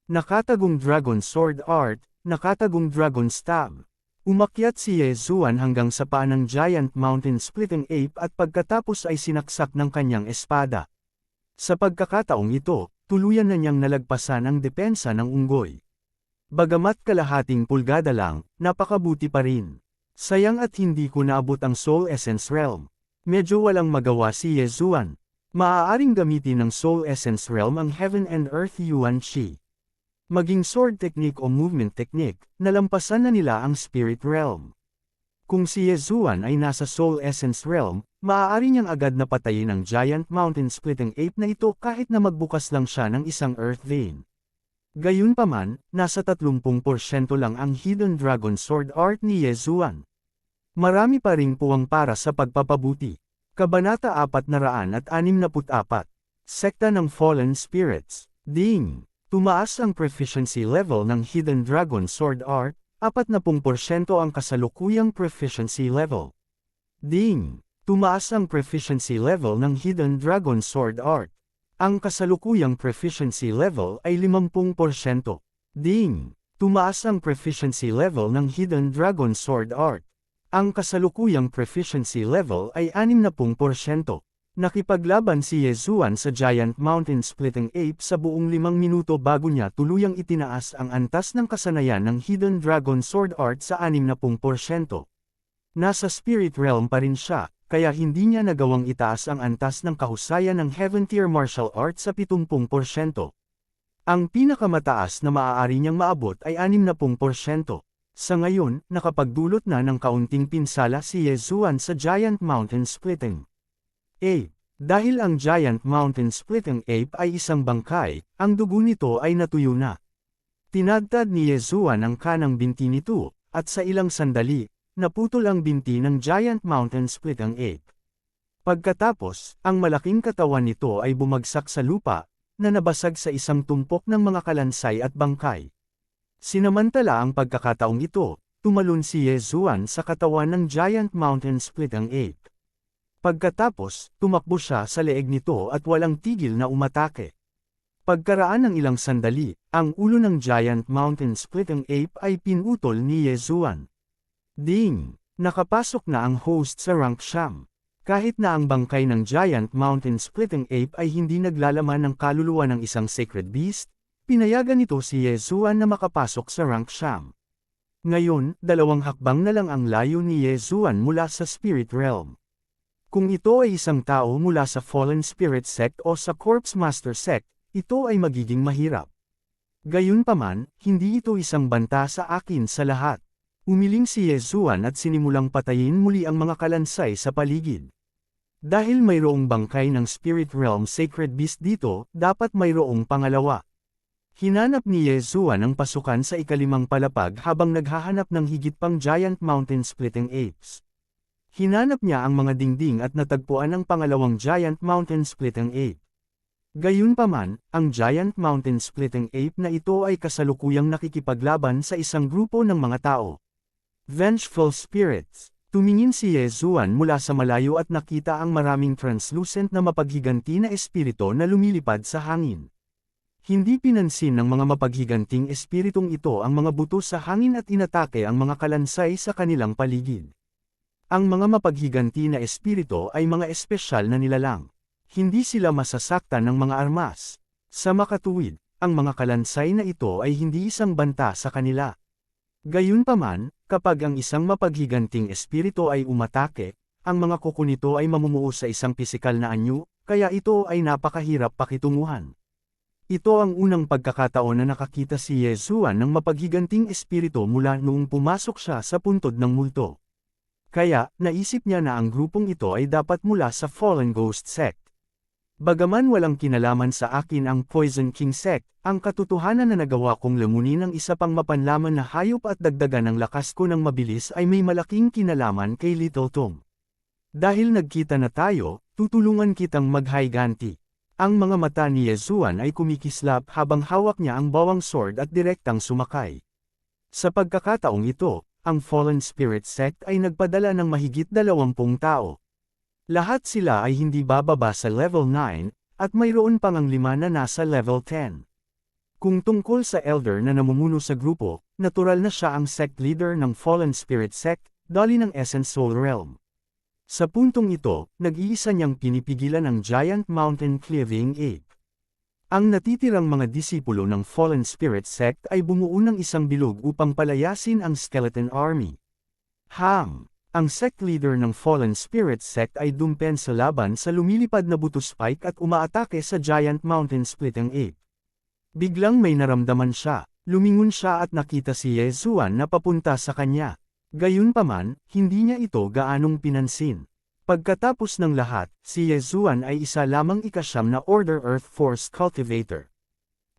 Nakatagong Dragon Sword Art, nakatagong Dragon Stab. Umakyat si Yezuan hanggang sa paa ng Giant Mountain Splitting Ape at pagkatapos ay sinaksak ng kanyang espada. Sa pagkakataong ito, tuluyan na niyang nalagpasan ang depensa ng unggoy. Bagamat kalahating pulgada lang, napakabuti pa rin. Sayang at hindi ko naabot ang Soul Essence Realm. Medyo walang magawa si Yezuan. Maaaring gamitin ng Soul Essence Realm ang Heaven and Earth Yuan Shi. Maging sword technique o movement technique, nalampasan na nila ang Spirit Realm. Kung si Yezuan ay nasa Soul Essence Realm, maaari niyang agad na patayin ang Giant Mountain Splitting Ape na ito kahit na magbukas lang siya ng isang Earth Vein. Gayunpaman, nasa 30% lang ang Hidden Dragon Sword Art ni Yezuan. Marami pa ring puwang para sa pagpapabuti. Kabanata 464. Sekta ng Fallen Spirits. Ding! Tumaas ang proficiency level ng Hidden Dragon Sword Art, 40% ang kasalukuyang proficiency level. Ding! Tumaas ang proficiency level ng Hidden Dragon Sword Art. Ang kasalukuyang proficiency level ay 50%. Ding! Tumaas ang proficiency level ng Hidden Dragon Sword Art. Ang kasalukuyang proficiency level ay 60%. Nakipaglaban si Yezuan sa Giant Mountain Splitting Ape sa buong 5 minuto bago niya tuluyang itinaas ang antas ng kasanayan ng Hidden Dragon Sword Art sa 60%. Nasa Spirit Realm pa rin siya, kaya hindi niya nagawang itaas ang antas ng kahusayan ng Heaven Tier Martial Art sa 70%. Ang pinakamataas na maaari niyang maabot ay 60%. Sa ngayon, nakapagdulot na ng kaunting pinsala si Yezuan sa Giant Mountain Splitting Ape. Dahil ang Giant Mountain Splitting Ape ay isang bangkay, ang dugo nito ay natuyo na. Tinadtad ni Yezuan ang kanang binti nito, at sa ilang sandali, naputol ang binti ng Giant Mountain Splitting Ape. Pagkatapos, ang malaking katawan nito ay bumagsak sa lupa, na nabasag sa isang tumpok ng mga kalansay at bangkay. Sinamantala ang pagkakataong ito, tumalon si Yezuan sa katawan ng Giant Mountain Splitting Ape. Pagkatapos, tumakbo siya sa leeg nito at walang tigil na umatake. Pagkaraan ng ilang sandali, ang ulo ng Giant Mountain Splitting Ape ay pinutol ni Yezuan. Ding! Nakapasok na ang host sa rank siyam. Kahit na ang bangkay ng Giant Mountain Splitting Ape ay hindi naglalaman ng kaluluwa ng isang sacred beast, pinayagan nito si Yezuan na makapasok sa rank siyam. Ngayon, 2 hakbang na lang ang layo ni Yezuan mula sa spirit realm. Kung ito ay isang tao mula sa Fallen Spirit Sect o sa Corpse Master Sect, ito ay magiging mahirap. Gayunpaman, hindi ito isang banta sa akin sa lahat. Umiling si Yezuan at sinimulang patayin muli ang mga kalansay sa paligid. Dahil mayroong bangkay ng Spirit Realm Sacred Beast dito, dapat mayroong pangalawa. Hinanap ni Yezuan ang pasukan sa ikalimang palapag habang naghahanap ng higit pang Giant Mountain Splitting Apes. Hinanap niya ang mga dingding at natagpuan ang pangalawang Giant Mountain Splitting Ape. Gayunpaman, ang Giant Mountain Splitting Ape na ito ay kasalukuyang nakikipaglaban sa isang grupo ng mga tao. Vengeful Spirits. Tumingin si Yezuan mula sa malayo at nakita ang maraming translucent na mapaghiganti na espiritu na lumilipad sa hangin. Hindi pinansin ng mga mapaghiganting espiritong ito ang mga buto sa hangin at inatake ang mga kalansay sa kanilang paligid. Ang mga mapaghiganti na espiritu ay mga espesyal na nilalang. Hindi sila masasaktan ng mga armas. Sa makatuwid, ang mga kalansay na ito ay hindi isang banta sa kanila. Gayunpaman, kapag ang isang mapaghiganting espiritu ay umatake, ang mga kuko nito ay mamumuo sa isang pisikal na anyo, kaya ito ay napakahirap pakitunguhan. Ito ang unang pagkakataon na nakakita si Yezuan ng mapaghiganting espiritu mula noong pumasok siya sa puntod ng multo. Kaya, naisip niya na ang grupong ito ay dapat mula sa Fallen Ghost Sect. Bagaman walang kinalaman sa akin ang Poison King Sect, ang katotohanan na nagawa kong lamunin ng isa pang mapanlaman na hayop at dagdagan ng lakas ko ng mabilis ay may malaking kinalaman kay Little Tom. Dahil nagkita na tayo, tutulungan kitang maghiganti. Ang mga mata ni Yezuan ay kumikislap habang hawak niya ang bawang sword at direktang sumakay. Sa pagkakataong ito, ang Fallen Spirit Sect ay nagpadala ng mahigit 20 tao. Lahat sila ay hindi bababa sa level 9, at mayroon pang ang 5 na nasa level 10. Kung tungkol sa elder na namumuno sa grupo, natural na siya ang sect leader ng Fallen Spirit Sect, dali ng Essence Soul Realm. Sa puntong ito, nag-iisa niyang pinipigilan ang Giant Mountain Cleaving Ape. Ang natitirang mga disipulo ng Fallen Spirit Sect ay bumuo ng isang bilog upang palayasin ang Skeleton Army. Ang sect leader ng Fallen Spirit Sect ay dumpen sa laban sa lumilipad na buto spike at umaatake sa Giant Mountain Splitting Ape. Biglang may naramdaman siya, lumingon siya at nakita si Yezuan na papunta sa kanya. Gayunpaman, hindi niya ito gaanong pinansin. Pagkatapos ng lahat, si Yezuan ay isa lamang ika-9 na Order Earth Force Cultivator.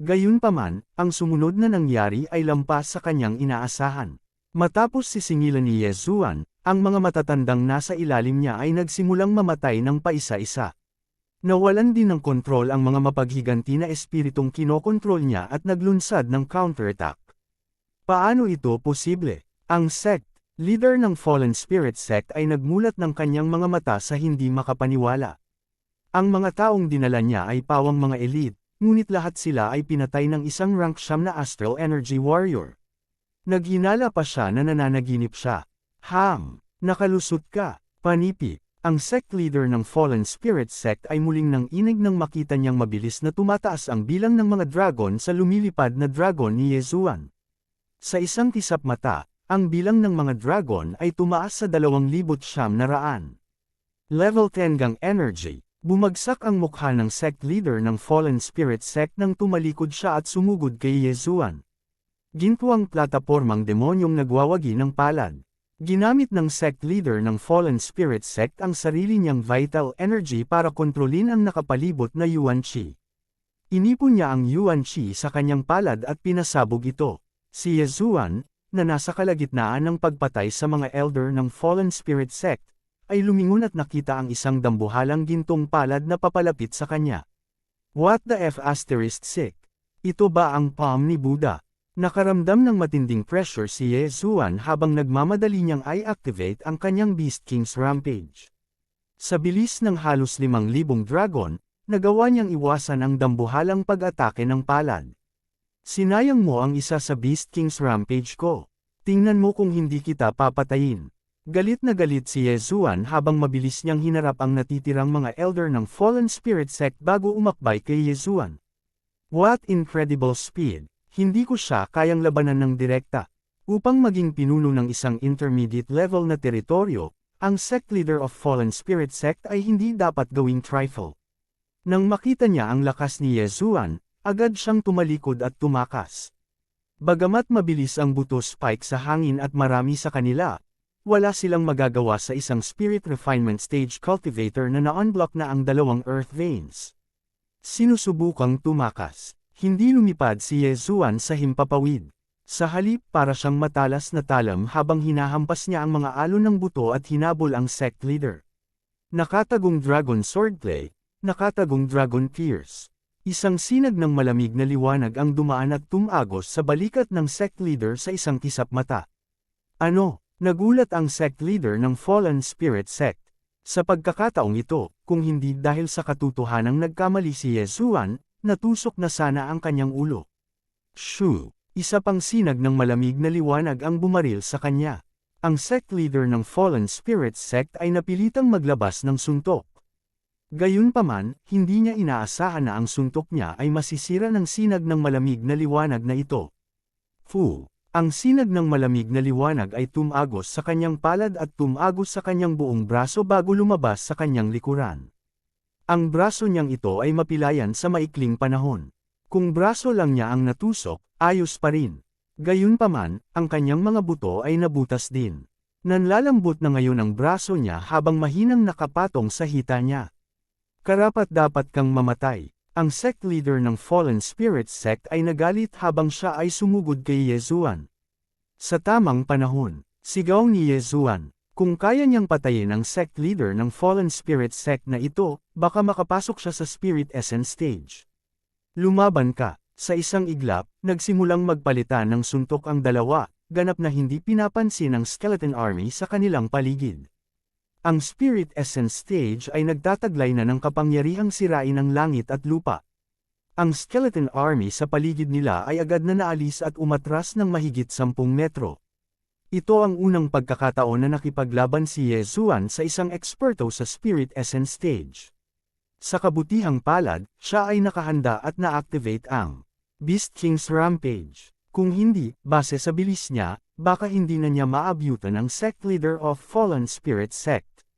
Gayunpaman, ang sumunod na nangyari ay lampas sa kanyang inaasahan. Matapos sisingilan ni Yezuan, ang mga matatandang nasa ilalim niya ay nagsimulang mamatay ng paisa-isa. Nawalan din ng kontrol ang mga mapaghiganti na espiritong kinokontrol niya at naglunsad ng counterattack. Paano ito posible? Ang sect leader ng Fallen Spirit Sect ay nagmulat ng kanyang mga mata sa hindi makapaniwala. Ang mga taong dinala niya ay pawang mga elite, ngunit lahat sila ay pinatay ng isang rank 9 na Astral Energy Warrior. Naghinala pa siya na nananaginip siya. Nakalusot ka, panipi. Ang sect leader ng Fallen Spirit Sect ay muling nanginig nang makita niyang mabilis na tumataas ang bilang ng mga dragon sa lumilipad na dragon ni Yezuan. Sa isang kisap mata, ang bilang ng mga dragon ay tumaas sa 2,900. Level 10 gang energy. Bumagsak ang mukha ng sect leader ng Fallen Spirit Sect nang tumalikod siya at sumugod kay Yezuan. Gintuang platapormang demonyong nagwawagi ng palad. Ginamit ng sect leader ng Fallen Spirit Sect ang sarili niyang vital energy para kontrolin ang nakapalibot na Yuan Qi. Inipon niya ang Yuan Qi sa kanyang palad at pinasabog ito. Si Yezuan, na nasa kalagitnaan ng pagpatay sa mga elder ng Fallen Spirit Sect, ay lumingon at nakita ang isang dambuhalang gintong palad na papalapit sa kanya. What the F***? Ito ba ang palm ni Buddha? Nakaramdam ng matinding pressure si Yezuan habang nagmamadali niyang i-activate ang kanyang Beast King's Rampage. Sa bilis ng halos 5,000 dragon, nagawa niyang iwasan ang dambuhalang pag-atake ng palad. Sinayang mo ang isa sa Beast King's Rampage ko. Tingnan mo kung hindi kita papatayin. Galit na galit si Yezuan habang mabilis niyang hinarap ang natitirang mga elder ng Fallen Spirit Sect bago umakbay kay Yezuan. What incredible speed! Hindi ko siya kayang labanan ng direkta. Upang maging pinuno ng isang intermediate level na teritoryo, ang sect leader of Fallen Spirit Sect ay hindi dapat gawing trifle. Nang makita niya ang lakas ni Yezuan, agad siyang tumalikod at tumakas. Bagamat mabilis ang buto spike sa hangin at marami sa kanila, wala silang magagawa sa isang Spirit Refinement Stage Cultivator na na-unblock na ang 2 Earth Veins. Sinusubukang tumakas. Hindi lumipad si Yezuan sa himpapawid. Sa halip para siyang matalas na talam habang hinahampas niya ang mga alon ng buto at hinabol ang sect leader. Nakatagong Dragon Swordplay, nakatagong Dragon Pierce. Isang sinag ng malamig na liwanag ang dumaan at tumagos sa balikat ng sect leader sa isang kisap mata. Ano? Nagulat ang sect leader ng Fallen Spirit Sect. Sa pagkakataong ito, kung hindi dahil sa katotohanang nagkamali si Yezuan, natusok na sana ang kanyang ulo. Shoo! Isa pang sinag ng malamig na liwanag ang bumaril sa kanya. Ang sect leader ng Fallen Spirit Sect ay napilitang maglabas ng suntok. Gayunpaman, hindi niya inaasahan na ang suntok niya ay masisira ng sinag ng malamig na liwanag na ito. Fu! Ang sinag ng malamig na liwanag ay tumagos sa kanyang palad at tumagos sa kanyang buong braso bago lumabas sa kanyang likuran. Ang braso niyang ito ay mapilayan sa maikling panahon. Kung braso lang niya ang natusok, ayos pa rin. Gayunpaman, ang kanyang mga buto ay nabutas din. Nanlalambot na ngayon ang braso niya habang mahinang nakapatong sa hita niya. Karapat-dapat kang mamatay. Ang sect leader ng Fallen Spirit Sect ay nagalit habang siya ay sumugod kay Yezuan. Sa tamang panahon, sigaw ni Yezuan, kung kaya niyang patayin ang sect leader ng Fallen Spirit Sect na ito, baka makapasok siya sa Spirit Essence Stage. Lumaban ka. Sa isang iglap, nagsimulang magpalitan ng suntok ang dalawa, ganap na hindi pinapansin ng Skeleton Army sa kanilang paligid. Ang Spirit Essence Stage ay nagtataglay na ng kapangyarihang sirain ang langit at lupa. Ang Skeleton Army sa paligid nila ay agad na naalis at umatras ng mahigit 10 metro. Ito ang unang pagkakataon na nakipaglaban si Yezuan sa isang eksperto sa Spirit Essence Stage. Sa kabutihang palad, siya ay nakahanda at na-activate ang Beast King's Rampage. Kung hindi, base sa bilis niya, baka hindi na niya maabyutan ang sect leader of Fallen Spirit Sect.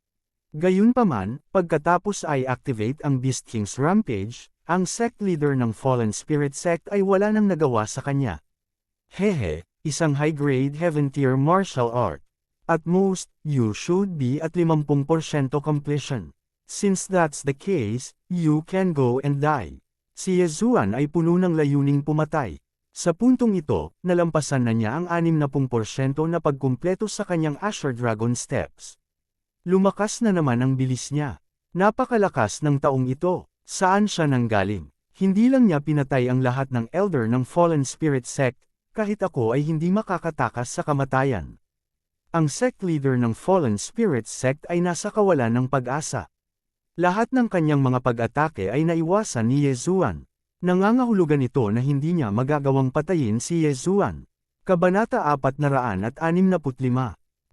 Gayunpaman, pagkatapos ay activate ang Beast King's Rampage, ang sect leader ng Fallen Spirit Sect ay wala nang nagawa sa kanya. Hehe, isang high-grade heaven-tier martial art. At most, you should be at 50% completion. Since that's the case, you can go and die. Si Yezuan ay puno ng layuning pumatay. Sa puntong ito, nalampasan na niya ang 60% na pagkumpleto sa kanyang Asher Dragon Steps. Lumakas na naman ang bilis niya. Napakalakas ng taong ito. Saan siya nanggaling? Hindi lang niya pinatay ang lahat ng elder ng Fallen Spirit Sect, kahit ako ay hindi makakatakas sa kamatayan. Ang sect leader ng Fallen Spirit Sect ay nasa kawalan ng pag-asa. Lahat ng kanyang mga pag-atake ay naiwasan ni Yezuan. Nangangahulugan ito na hindi niya magagawang patayin si Yezuan. Kabanata 465.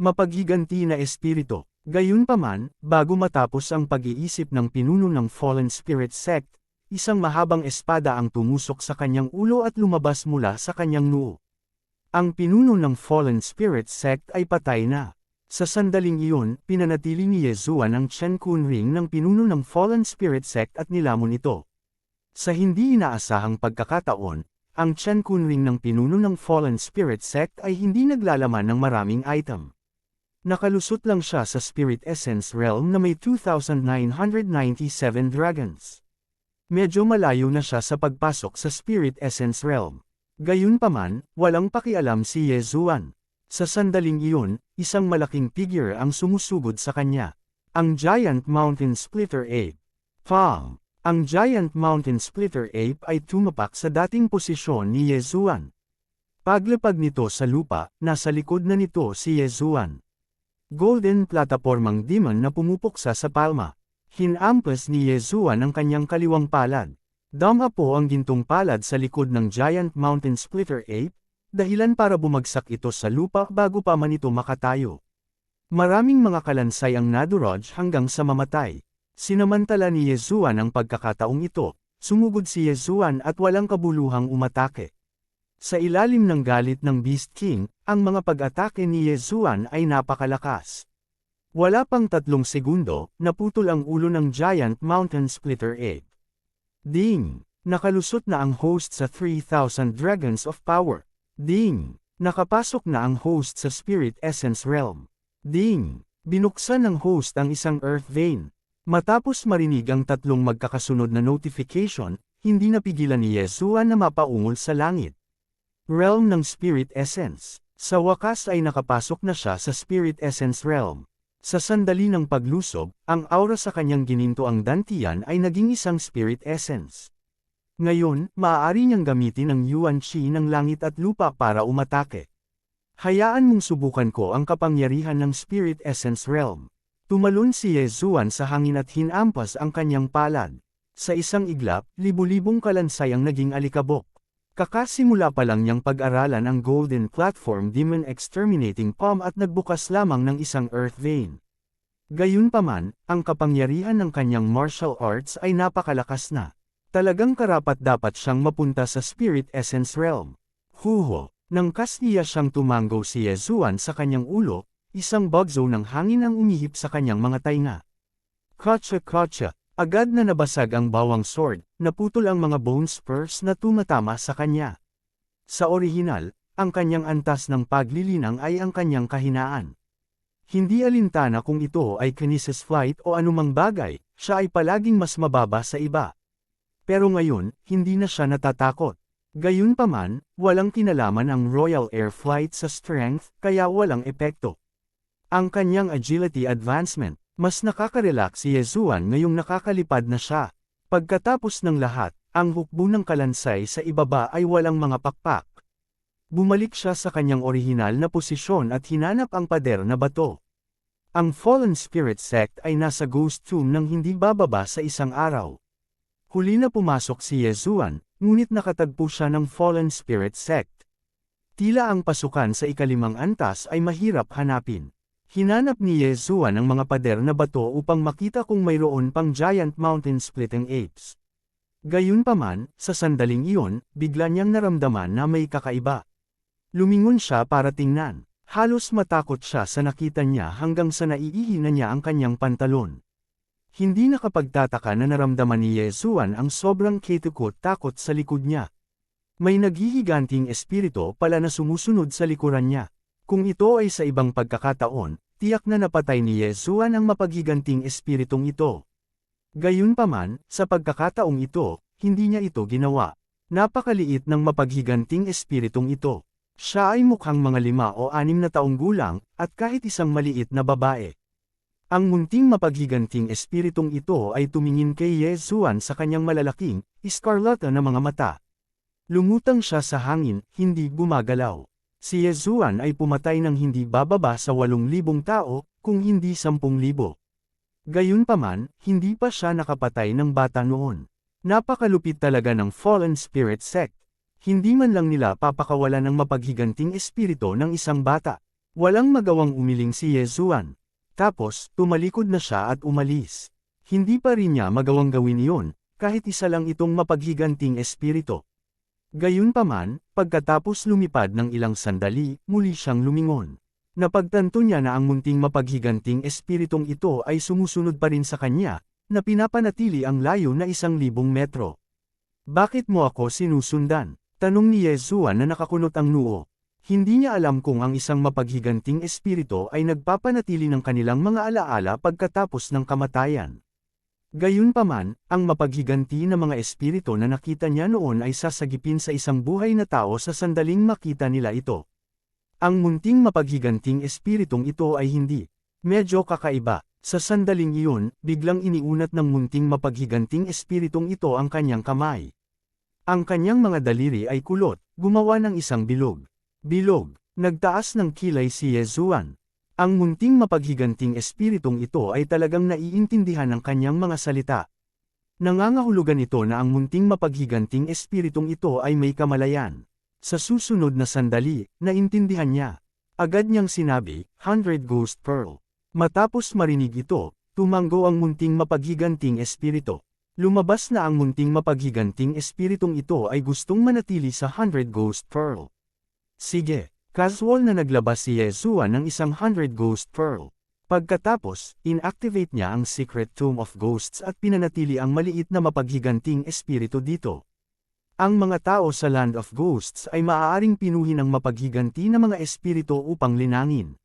Mapaghiganti na espiritu. Gayunpaman, bago matapos ang pag-iisip ng pinuno ng Fallen Spirit Sect, isang mahabang espada ang tumusok sa kanyang ulo at lumabas mula sa kanyang noo. Ang pinuno ng Fallen Spirit Sect ay patay na. Sa sandaling iyon, pinanatili ni Yezuan ang Chen Kun Ring ng pinuno ng Fallen Spirit Sect at nilamon ito. Sa hindi inaasahang pagkakataon, ang Chen Kunring ng pinuno ng Fallen Spirit Sect ay hindi naglalaman ng maraming item. Nakalusot lang siya sa Spirit Essence Realm na may 2,997 dragons. Medyo malayo na siya sa pagpasok sa Spirit Essence Realm. Gayunpaman, walang pakialam si Ye Zuan. Sa sandaling iyon, isang malaking figure ang sumusugod sa kanya. Ang Giant Mountain Splitter Ape. Pang! Ang Giant Mountain Splitter Ape ay tumapak sa dating posisyon ni Ye Zuan. Paglapag nito sa lupa, nasa likod na nito si Ye Zuan. Golden platapormang demon na pumupuksa sa palma. Hinampas ni Ye Zuan ang kanyang kaliwang palad. Dama po ang gintong palad sa likod ng Giant Mountain Splitter Ape, dahilan para bumagsak ito sa lupa bago pa man ito makatayo. Maraming mga kalansay ang nadurog hanggang sa mamatay. Sinamantala ni Ye Zuan ang pagkakataong ito, sumugod si Ye Zuan at walang kabuluhang umatake. Sa ilalim ng galit ng Beast King, ang mga pag-atake ni Ye Zuan ay napakalakas. Wala pang 3 segundo, naputol ang ulo ng Giant Mountain Splitter Ape. Ding! Nakalusot na ang host sa 3,000 Dragons of Power. Ding! Nakapasok na ang host sa Spirit Essence Realm. Ding! Binuksan ng host ang isang Earth Vein. Matapos marinig ang 3 magkakasunod na notification, hindi napigilan ni Ye Zuan na mapaungol sa langit. Realm ng Spirit Essence. Sa wakas ay nakapasok na siya sa Spirit Essence Realm. Sa sandali ng paglusob, ang aura sa kanyang gininto ang dantian ay naging isang Spirit Essence. Ngayon, maaari niyang gamitin ang Yuan Qi ng langit at lupa para umatake. Hayaan mong subukan ko ang kapangyarihan ng Spirit Essence Realm. Tumalon si Ye Zuan sa hangin at hinampas ang kanyang palad. Sa isang iglap, libu-libong kalansay ang naging alikabok. Kakasimula pa lang niyang pag-aralan ang Golden Platform Demon Exterminating Palm at nagbukas lamang ng isang Earth Vein. Gayunpaman, ang kapangyarihan ng kanyang martial arts ay napakalakas na. Talagang karapat-dapat siyang mapunta sa Spirit Essence Realm. Huho! Nang kasniya siyang tumanggo si Ye Zuan sa kanyang ulo, isang bugzo ng hangin ang umihip sa kanyang mga tainga. Kotsa! Agad na nabasag ang bawang sword, naputol ang mga bone spurs na tumatama sa kanya. Sa orihinal, ang kanyang antas ng paglilinang ay ang kanyang kahinaan. Hindi alintana kung ito ay kinesis flight o anumang bagay, siya ay palaging mas mababa sa iba. Pero ngayon, hindi na siya natatakot. Gayunpaman, walang kinalaman ang Royal Air Flight sa strength, kaya walang epekto. Ang kanyang agility advancement, mas nakaka-relax si Ye Zuan ngayong nakakalipad na siya. Pagkatapos ng lahat, ang hukbo ng kalansay sa ibaba ay walang mga pakpak. Bumalik siya sa kanyang orihinal na posisyon at hinanap ang pader na bato. Ang Fallen Spirit Sect ay nasa ghost tomb nang hindi bababa sa isang araw. Huli na pumasok si Ye Zuan, ngunit nakatagpo siya ng Fallen Spirit Sect. Tila ang pasukan sa ikalimang antas ay mahirap hanapin. Hinanap ni Ye Zuan ang mga pader na bato upang makita kung mayroon pang Giant Mountain Splitting Apes. Gayunpaman, sa sandaling iyon, bigla niyang naramdaman na may kakaiba. Lumingon siya para tingnan. Halos matakot siya sa nakita niya hanggang sa naiihi na niya ang kanyang pantalon. Hindi nakapagtataka na naramdaman ni Ye Zuan ang sobrang ketukot-takot sa likod niya. May naghihiganting espiritu pala na sumusunod sa likuran niya. Kung ito ay sa ibang pagkakataon, tiyak na napatay ni Ye Zuan ang mapaghiganting espiritong ito. Gayunpaman, sa pagkakataong ito, hindi niya ito ginawa. Napakaliit ng mapaghiganting espiritong ito. Siya ay mukhang mga 5 o 6 na taong gulang, at kahit isang maliit na babae. Ang munting mapaghiganting espiritong ito ay tumingin kay Ye Zuan sa kanyang malalaking, iskarlata na mga mata. Lumutang siya sa hangin, hindi gumagalaw. Si Ye Zuan ay pumatay ng hindi bababa sa 8,000 tao, kung hindi 10,000. Gayunpaman, hindi pa siya nakapatay ng bata noon. Napakalupit talaga ng Fallen Spirit Sect. Hindi man lang nila papakawalan ng mapaghiganting espiritu ng isang bata. Walang magawang umiling si Ye Zuan. Tapos, tumalikod na siya at umalis. Hindi pa rin niya magawang gawin iyon, kahit isa lang itong mapaghiganting espiritu. Gayunpaman, pagkatapos lumipad ng ilang sandali, muli siyang lumingon. Napagtanto niya na ang munting mapaghiganting espiritong ito ay sumusunod pa rin sa kanya, na pinapanatili ang layo na 1,000 metro. Bakit mo ako sinusundan? Tanong ni Yezuan na nakakunot ang noo. Hindi niya alam kung ang isang mapaghiganting espiritu ay nagpapanatili ng kanilang mga alaala pagkatapos ng kamatayan. Gayunpaman, ang mapaghiganti na mga espiritu na nakita niya noon ay sasagipin sa isang buhay na tao sa sandaling makita nila ito. Ang munting mapaghiganting espiritong ito ay hindi medyo kakaiba. Sa sandaling iyon, biglang iniunat ng munting mapaghiganting espiritong ito ang kanyang kamay. Ang kanyang mga daliri ay kulot, gumawa ng isang bilog. Bilog, nagtaas ng kilay si Yezuan. Ang munting mapaghiganting espiritong ito ay talagang naiintindihan ng kanyang mga salita. Nangangahulugan ito na ang munting mapaghiganting espiritong ito ay may kamalayan. Sa susunod na sandali, naintindihan niya. Agad niyang sinabi, 100 Ghost Pearl. Matapos marinig ito, tumanggo ang munting mapaghiganting espiritu. Lumabas na ang munting mapaghiganting espiritong ito ay gustong manatili sa 100 Ghost Pearl. Sige, casual na naglabas si Yezuan ng isang 100 Ghost Pearl. Pagkatapos, inactivate niya ang Secret Tomb of Ghosts at pinanatili ang maliit na mapaghiganting espiritu dito. Ang mga tao sa Land of Ghosts ay maaaring pinuhin ng mapaghiganti na mga espiritu upang linangin.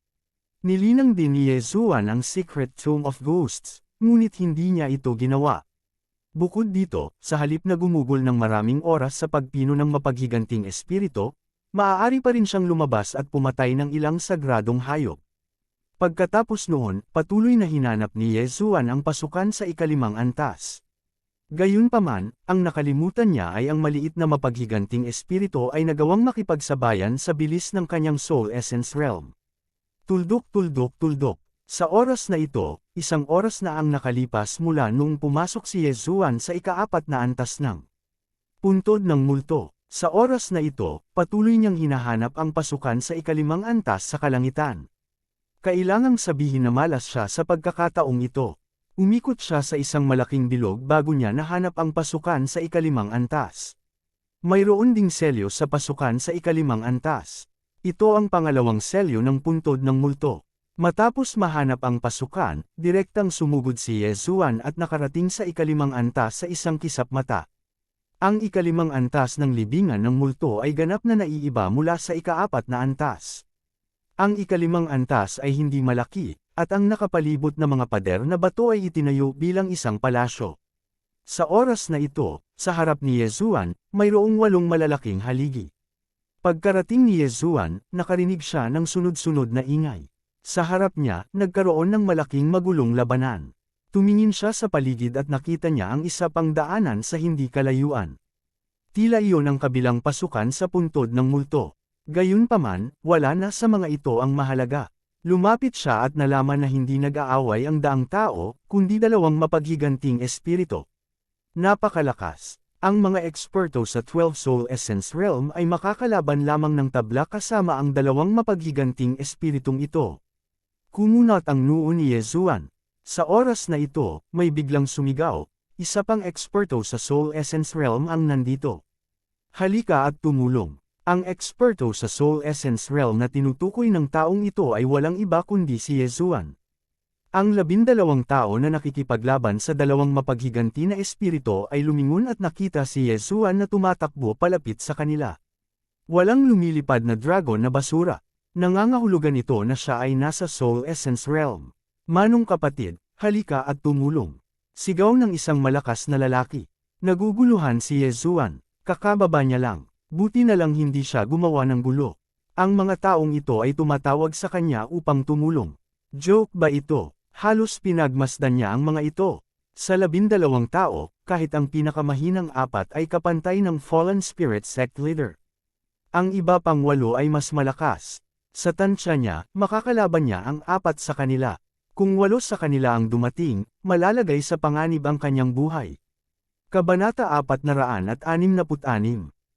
Nilinang din ni Yezuan ang Secret Tomb of Ghosts, ngunit hindi niya ito ginawa. Bukod dito, sa halip na gumugol ng maraming oras sa pagpino ng mapaghiganting espiritu, maaari pa rin siyang lumabas at pumatay ng ilang sagradong hayop. Pagkatapos noon, patuloy na hinanap ni Yezuan ang pasukan sa ikalimang antas. Gayunpaman, ang nakalimutan niya ay ang maliit na mapaghiganting espiritu ay nagawang makipagsabayan sa bilis ng kanyang Soul Essence Realm. Tuldok, tuldok, tuldok. Sa oras na ito, isang oras na ang nakalipas mula nung pumasok si Yezuan sa ikaapat na antas ng puntod ng multo. Sa oras na ito, patuloy niyang hinahanap ang pasukan sa ikalimang antas sa kalangitan. Kailangang sabihin na malas siya sa pagkakataong ito. Umikot siya sa isang malaking bilog bago niya nahanap ang pasukan sa ikalimang antas. Mayroon ding selyo sa pasukan sa ikalimang antas. Ito ang pangalawang selyo ng puntod ng multo. Matapos mahanap ang pasukan, direktang sumugod si Yezuan at nakarating sa ikalimang antas sa isang kisap mata. Ang ikalimang antas ng libingan ng multo ay ganap na naiiba mula sa ikaapat na antas. Ang ikalimang antas ay hindi malaki, at ang nakapalibot na mga pader na bato ay itinayo bilang isang palasyo. Sa oras na ito, sa harap ni Yezuan, mayroong 8 malalaking haligi. Pagkarating ni Yezuan, nakarinig siya ng sunod-sunod na ingay. Sa harap niya, nagkaroon ng malaking magulong labanan. Tumingin siya sa paligid at nakita niya ang isa pang daanan sa hindi kalayuan. Tila iyon ang kabilang pasukan sa puntod ng multo. Gayunpaman, wala na sa mga ito ang mahalaga. Lumapit siya at nalaman na hindi nag-aaway ang daang tao, kundi 2 mapaghiganting espiritu. Napakalakas. Ang mga eksperto sa 12 Soul Essence Realm ay makakalaban lamang ng tabla kasama ang 2 mapaghiganting espiritong ito. Kumunat ang noo ni Yezuan. Sa oras na ito, may biglang sumigaw, isa pang eksperto sa Soul Essence Realm ang nandito. Halika at tumulong. Ang eksperto sa Soul Essence Realm na tinutukoy ng taong ito ay walang iba kundi si Yezuan. Ang 12 tao na nakikipaglaban sa 2 mapaghiganti na espiritu ay lumingon at nakita si Yezuan na tumatakbo palapit sa kanila. Walang lumilipad na dragon na basura. Nangangahulugan ito na siya ay nasa Soul Essence Realm. Manong kapatid, halika at tumulong. Sigaw ng isang malakas na lalaki. Naguguluhan si Yezuan. Kakababa niya lang. Buti na lang hindi siya gumawa ng gulo. Ang mga taong ito ay tumatawag sa kanya upang tumulong. Joke ba ito? Halos pinagmasdan niya ang mga ito. Sa 12 tao, kahit ang pinakamahinang 4 ay kapantay ng Fallen Spirit Sect Leader. Ang iba pang 8 ay mas malakas. Sa tansya niya, makakalaban niya ang 4 sa kanila. Kung 8 sa kanila ang dumating, malalagay sa panganib ang kanyang buhay. Kabanata 466.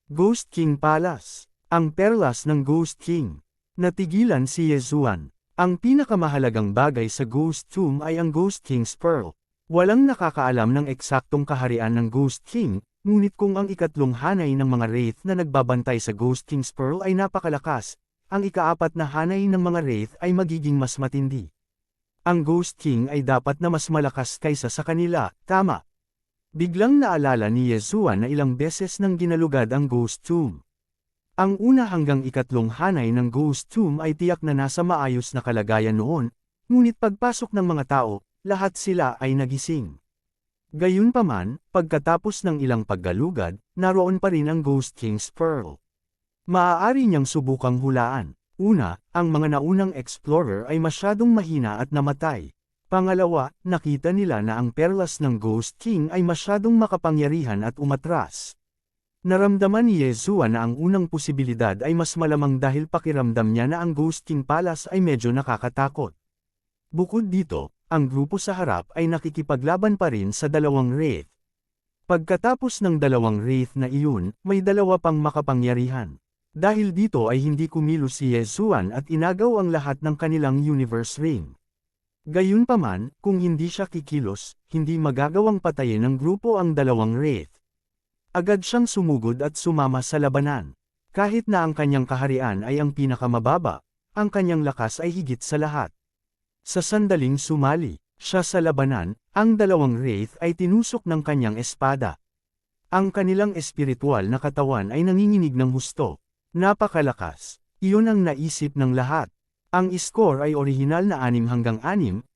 Ghost King Palace. Ang perlas ng Ghost King. Natigilan si Yezuan. Ang pinakamahalagang bagay sa Ghost Tomb ay ang Ghost King's Pearl. Walang nakakaalam ng eksaktong kaharian ng Ghost King, ngunit kung ang ikatlong hanay ng mga wraith na nagbabantay sa Ghost King's Pearl ay napakalakas, ang ikaapat na hanay ng mga wraith ay magiging mas matindi. Ang Ghost King ay dapat na mas malakas kaysa sa kanila, tama. Biglang naalala ni Yezuan na ilang beses nang ginalugad ang Ghost Tomb. Ang una hanggang ikatlong hanay ng ghost tomb ay tiyak na nasa maayos na kalagayan noon, ngunit pagpasok ng mga tao, lahat sila ay nagising. Gayunpaman, pagkatapos ng ilang paggalugad, naroon pa rin ang Ghost King's Pearl. Maaari niyang subukang hulaan. Una, ang mga naunang explorer ay masyadong mahina at namatay. Pangalawa, nakita nila na ang perlas ng Ghost King ay masyadong makapangyarihan at umatras. Naramdaman ni Yeshua na ang unang posibilidad ay mas malamang dahil pakiramdam niya na ang Ghost King Palace ay medyo nakakatakot. Bukod dito, ang grupo sa harap ay nakikipaglaban pa rin sa dalawang wraith. Pagkatapos ng dalawang wraith na iyon, may dalawa pang makapangyarihan. Dahil dito ay hindi kumilos si Yeshua at inagaw ang lahat ng kanilang universe ring. Gayunpaman, kung hindi siya kikilos, hindi magagawang patayin ng grupo ang dalawang wraith. Agad siyang sumugod at sumama sa labanan. Kahit na ang kanyang kaharian ay ang pinakamababa, ang kanyang lakas ay higit sa lahat. Sa sandaling sumali siya sa labanan, ang dalawang wraith ay tinusok ng kanyang espada. Ang kanilang espiritual na katawan ay nanginginig ng husto. Napakalakas. Iyon ang naisip ng lahat. Ang score ay orihinal na 6-6,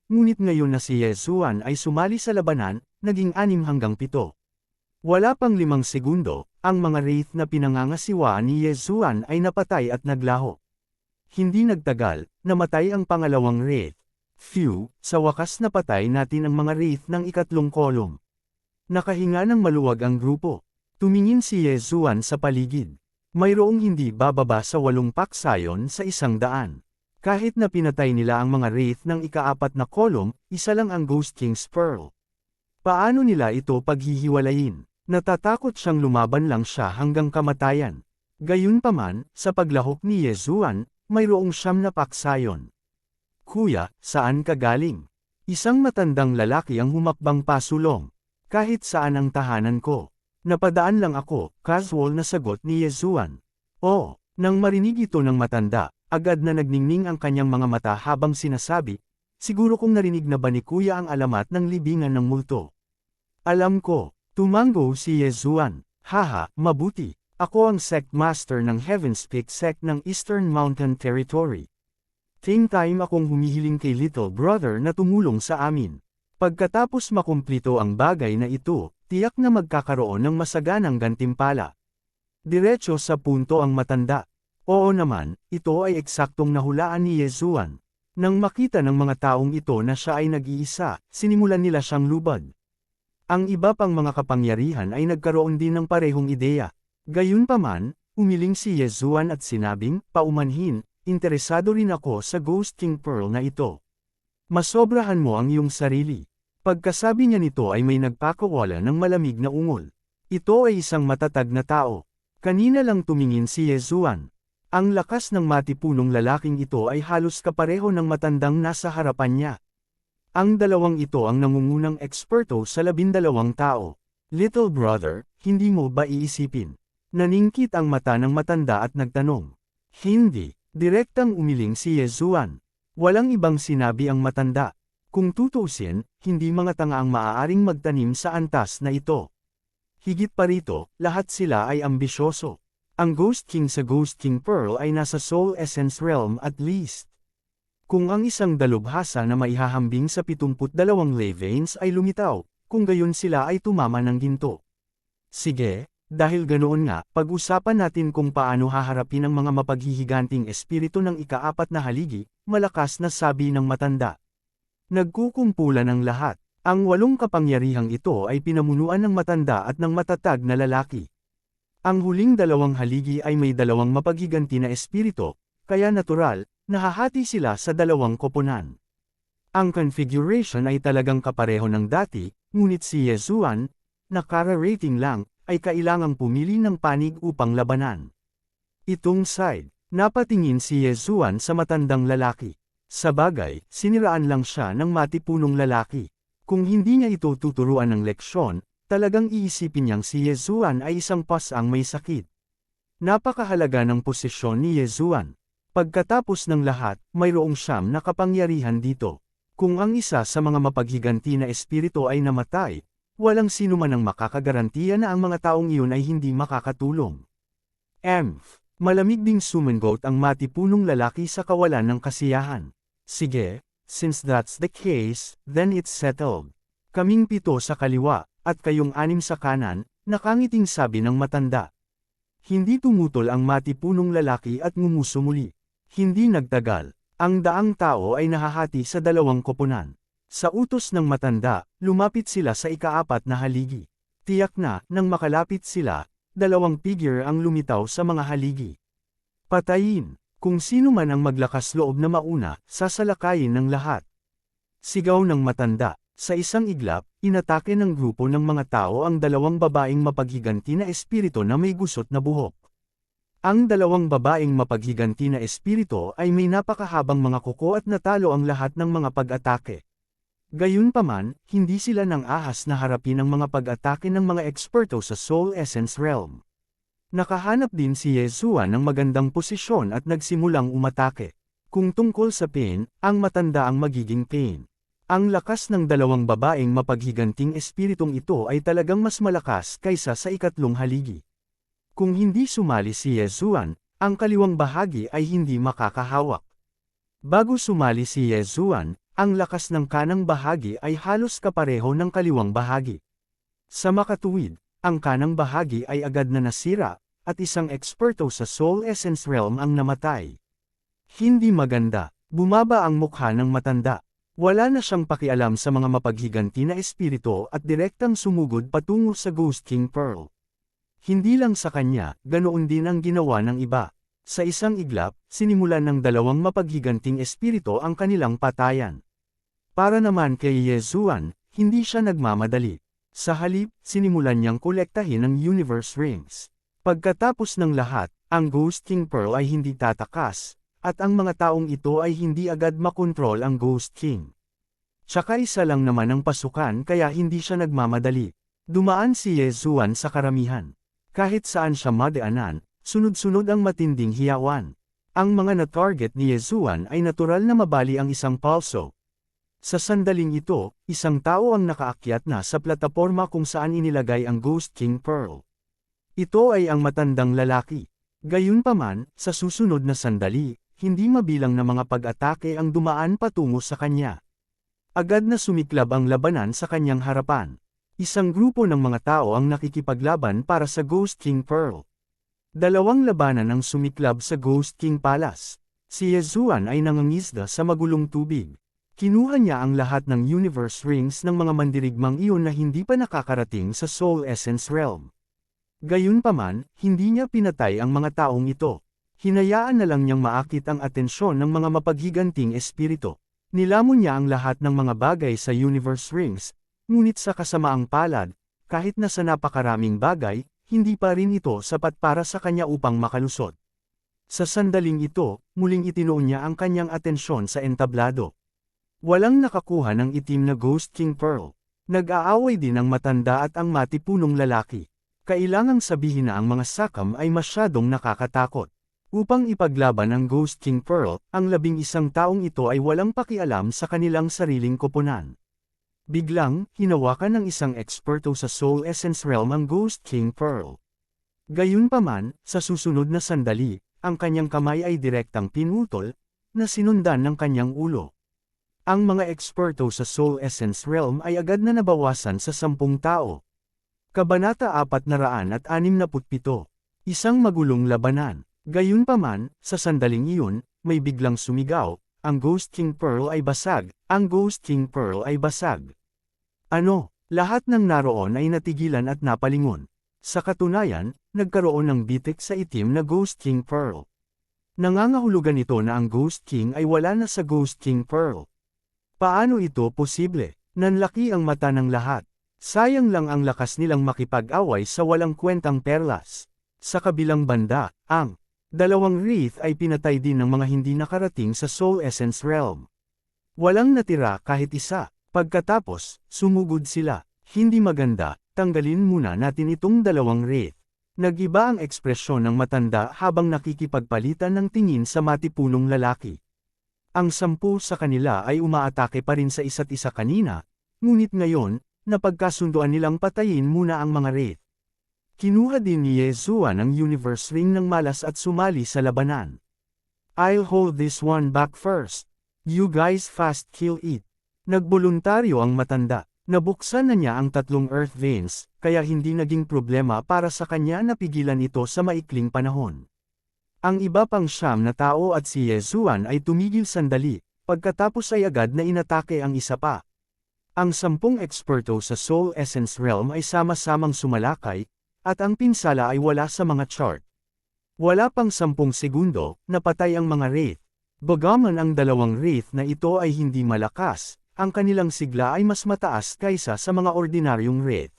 ngunit ngayon na si Yeshua ay sumali sa labanan, naging 6-7. Wala pang 5 segundo, ang mga wraith na pinangangasiwaan ni Yeshua ay napatay at naglaho. Hindi nagtagal, namatay ang pangalawang wraith. Phew, sa wakas napatay natin ang mga wraith ng ikatlong kolom. Nakahinga ng maluwag ang grupo. Tumingin si Yeshua sa paligid. Mayroong hindi bababa sa 8 paksayon sa 100. Kahit na pinatay nila ang mga wraith ng ika-4 na kolom, isa lang ang Ghost King's Pearl. Paano nila ito paghihiwalayin? Natatakot siyang lumaban lang siya hanggang kamatayan. Gayunpaman, sa paglahok ni Yeshua, mayroong 9 na paksayon. Kuya, saan ka galing? Isang matandang lalaki ang humakbang pasulong. Kahit saan ang tahanan ko. Napadaan lang ako, casual na sagot ni Yeshua. Oh, nang marinig ito ng matanda, agad na nagningning ang kanyang mga mata habang sinasabi, siguro kong narinig na ba ni Kuya ang alamat ng libingan ng multo? Alam ko. Tumango si Yeshua. Haha, mabuti. Ako ang sect master ng Heaven's Peak sect ng Eastern Mountain Territory. Time akong humihiling kay little brother na tumulong sa amin. Pagkatapos makumplito ang bagay na ito, tiyak na magkakaroon ng masaganang gantimpala. Diretso sa punto ang matanda. Oo naman, ito ay eksaktong nahulaan ni Yeshua. Nang makita ng mga taong ito na siya ay nag-iisa, sinimulan nila siyang lubad. Ang iba pang mga kapangyarihan ay nagkaroon din ng parehong ideya. Gayunpaman, umiling si Yeshua at sinabing, paumanhin, interesado rin ako sa Ghost King Pearl na ito. Masobrahan mo ang iyong sarili. Pagkasabi niya nito ay may nagpakawala ng malamig na ungol. Ito ay isang matatag na tao. Kanina lang tumingin si Yeshua. Ang lakas ng matipunong lalaking ito ay halos kapareho ng matandang nasa harapan niya. Ang dalawang ito ang nangungunang eksperto sa 12 tao. Little brother, hindi mo ba iisipin? Naningkit ang mata ng matanda at nagtanong. Hindi, direktang umiling si Yeshua. Walang ibang sinabi ang matanda. Kung tutuusin, hindi mga tanga ang maaaring magtanim sa antas na ito. Higit pa rito, lahat sila ay ambisyoso. Ang Ghost King sa Ghost King Pearl ay nasa Soul Essence Realm at least. Kung ang isang dalubhasa na maihahambing sa 72 veins ay lumitaw, kung gayon sila ay tumama ng ginto. Sige, dahil ganoon nga, pag-usapan natin kung paano haharapin ang mga mapaghihiganting espiritu ng ika-4 na haligi, malakas na sabi ng matanda. Nagkukumpulan ang lahat. Ang 8 kapangyarihang ito ay pinamunuan ng matanda at ng matatag na lalaki. Ang huling 2 haligi ay may 2 mapaghiganti na espiritu, kaya natural, nahahati sila sa 2 koponan. Ang configuration ay talagang kapareho ng dati, ngunit si Yeshua, na kara-rating lang, ay kailangang pumili ng panig upang labanan. Itong side, napatingin si Yeshua sa matandang lalaki. Sa bagay, siniraan lang siya ng matipunong lalaki. Kung hindi niya ito tuturuan ng leksyon, talagang iisipin niyang si Yeshua ay isang pasang may sakit. Napakahalaga ng posisyon ni Yeshua. Pagkatapos ng lahat, mayroong 9 na kapangyarihan dito. Kung ang isa sa mga mapaghiganti na espiritu ay namatay, walang sino man ang makakagarantiya na ang mga taong iyon ay hindi makakatulong. Malamig ding sumangot ang matipunong lalaki sa kawalan ng kasiyahan. Sige, since that's the case, then it's settled. Kaming 7 sa kaliwa, at kayong 6 sa kanan, nakangiting sabi ng matanda. Hindi tumutol ang matipunong lalaki at ngumuso muli. Hindi nagtagal. Ang daang tao ay nahahati sa 2 koponan. Sa utos ng matanda, lumapit sila sa ika-4 na haligi. Tiyak na, nang makalapit sila, 2 figure ang lumitaw sa mga haligi. Patayin! Kung sino man ang maglakas loob na mauna, sasalakayin ng lahat. Sigaw ng matanda. Sa isang iglap, inatake ng grupo ng mga tao ang 2 babaeng mapaghiganti na espiritu na may gusot na buhok. Ang 2 babaeng mapaghiganti na espiritu ay may napakahabang mga kuko at natalo ang lahat ng mga pag-atake. Gayunpaman, hindi sila nang ahas na harapin ang mga pag-atake ng mga eksperto sa Soul Essence Realm. Nakahanap din si Yeshua ng magandang posisyon at nagsimulang umatake. Kung tungkol sa pain, ang matanda ang magiging pain. Ang lakas ng 2 babaeng mapaghiganting espiritong ito ay talagang mas malakas kaysa sa 3 haligi. Kung hindi sumali si Yeshua, ang kaliwang bahagi ay hindi makakahawak. Bago sumali si Yeshua, ang lakas ng kanang bahagi ay halos kapareho ng kaliwang bahagi. Sa makatuwid, ang kanang bahagi ay agad na nasira, at isang eksperto sa Soul Essence Realm ang namatay. Hindi maganda, bumaba ang mukha ng matanda. Wala na siyang pakialam sa mga mapaghiganti na espiritu at direktang sumugod patungo sa Ghost King Pearl. Hindi lang sa kanya, ganoon din ang ginawa ng iba. Sa isang iglap, sinimulan ng 2 mapaghiganting espiritu ang kanilang patayan. Para naman kay Yeshua, hindi siya nagmamadali. Sa halip, sinimulan niyang kolektahin ang Universe Rings. Pagkatapos ng lahat, ang Ghost King Pearl ay hindi tatakas, at ang mga taong ito ay hindi agad makontrol ang Ghost King. Tsaka isa lang naman ang pasukan kaya hindi siya nagmamadali. Dumaan si Yeshua sa karamihan. Kahit saan siya madaanan, sunod-sunod ang matinding hiyawan. Ang mga na-target ni Yeshua ay natural na mabali ang isang palso. Sa sandaling ito, isang tao ang nakaakyat na sa plataporma kung saan inilagay ang Ghost King Pearl. Ito ay ang matandang lalaki. Gayunpaman, sa susunod na sandali, hindi mabilang na mga pag-atake ang dumaan patungo sa kanya. Agad na sumiklab ang labanan sa kanyang harapan. Isang grupo ng mga tao ang nakikipaglaban para sa Ghost King Pearl. 2 labanan ang sumiklab sa Ghost King Palace. Si Yeshua ay nangangisda sa magulong tubig. Kinuha niya ang lahat ng Universe Rings ng mga mandirigmang iyon na hindi pa nakakarating sa Soul Essence Realm. Gayunpaman, hindi niya pinatay ang mga taong ito. Hinayaan na lang niyang maakit ang atensyon ng mga mapaghiganting espiritu. Nilamon niya ang lahat ng mga bagay sa Universe Rings, ngunit sa kasamaang palad, kahit na sa napakaraming bagay, hindi pa rin ito sapat para sa kanya upang makalusot. Sa sandaling ito, muling itinuon niya ang kanyang atensyon sa entablado. Walang nakakuha ng itim na Ghost King Pearl. Nag-aaway din ang matanda at ang matipunong lalaki. Kailangang sabihin na ang mga sakam ay masyadong nakakatakot. Upang ipaglaban ang Ghost King Pearl, ang 11 taong ito ay walang pakialam sa kanilang sariling koponan. Biglang, hinawakan ng isang eksperto sa Soul Essence Realm ang Ghost King Pearl. Gayunpaman, sa susunod na sandali, ang kanyang kamay ay direktang pinutol, na sinundan ng kanyang ulo. Ang mga eksperto sa Soul Essence Realm ay agad na nabawasan sa 10 tao. Kabanata 467. Isang magulong labanan. Gayunpaman, sa sandaling iyon, may biglang sumigaw, ang Ghost King Pearl ay basag, ang Ghost King Pearl ay basag. Ano? Lahat ng naroon ay natigilan at napalingon. Sa katunayan, nagkaroon ng bitik sa itim na Ghost King Pearl. Nangangahulugan ito na ang Ghost King ay wala na sa Ghost King Pearl. Paano ito posible? Nanlaki ang mata ng lahat. Sayang lang ang lakas nilang makipag-away sa walang kwentang perlas. Sa kabilang banda, ang 2 wraith ay pinatay din ng mga hindi nakarating sa Soul Essence Realm. Walang natira kahit isa. Pagkatapos, sumugod sila. Hindi maganda, tanggalin muna natin itong 2 wraith. Nag-iba ang ekspresyon ng matanda habang nakikipagpalitan ng tingin sa matipunong lalaki. Ang 10 sa kanila ay umaatake pa rin sa isa't isa kanina, ngunit ngayon, napagkasunduan nilang patayin muna ang mga wraith. Kinuha din ni Yezuan ang universe ring ng malas at sumali sa labanan. I'll hold this one back first. You guys fast kill it. Nagboluntaryo ang matanda. Nabuksan na niya ang 3 earth veins, kaya hindi naging problema para sa kanya na pigilan ito sa maikling panahon. Ang iba pang 9 na tao at si Yezuan ay tumigil sandali, pagkatapos ay agad na inatake ang isa pa. Ang 10 eksperto sa Soul Essence Realm ay sama-samang sumalakay, at ang pinsala ay wala sa mga chart. Wala pang 10 segundo, napatay ang mga wraith. Bagaman ang 2 wraith na ito ay hindi malakas, ang kanilang sigla ay mas mataas kaysa sa mga ordinaryong wraith.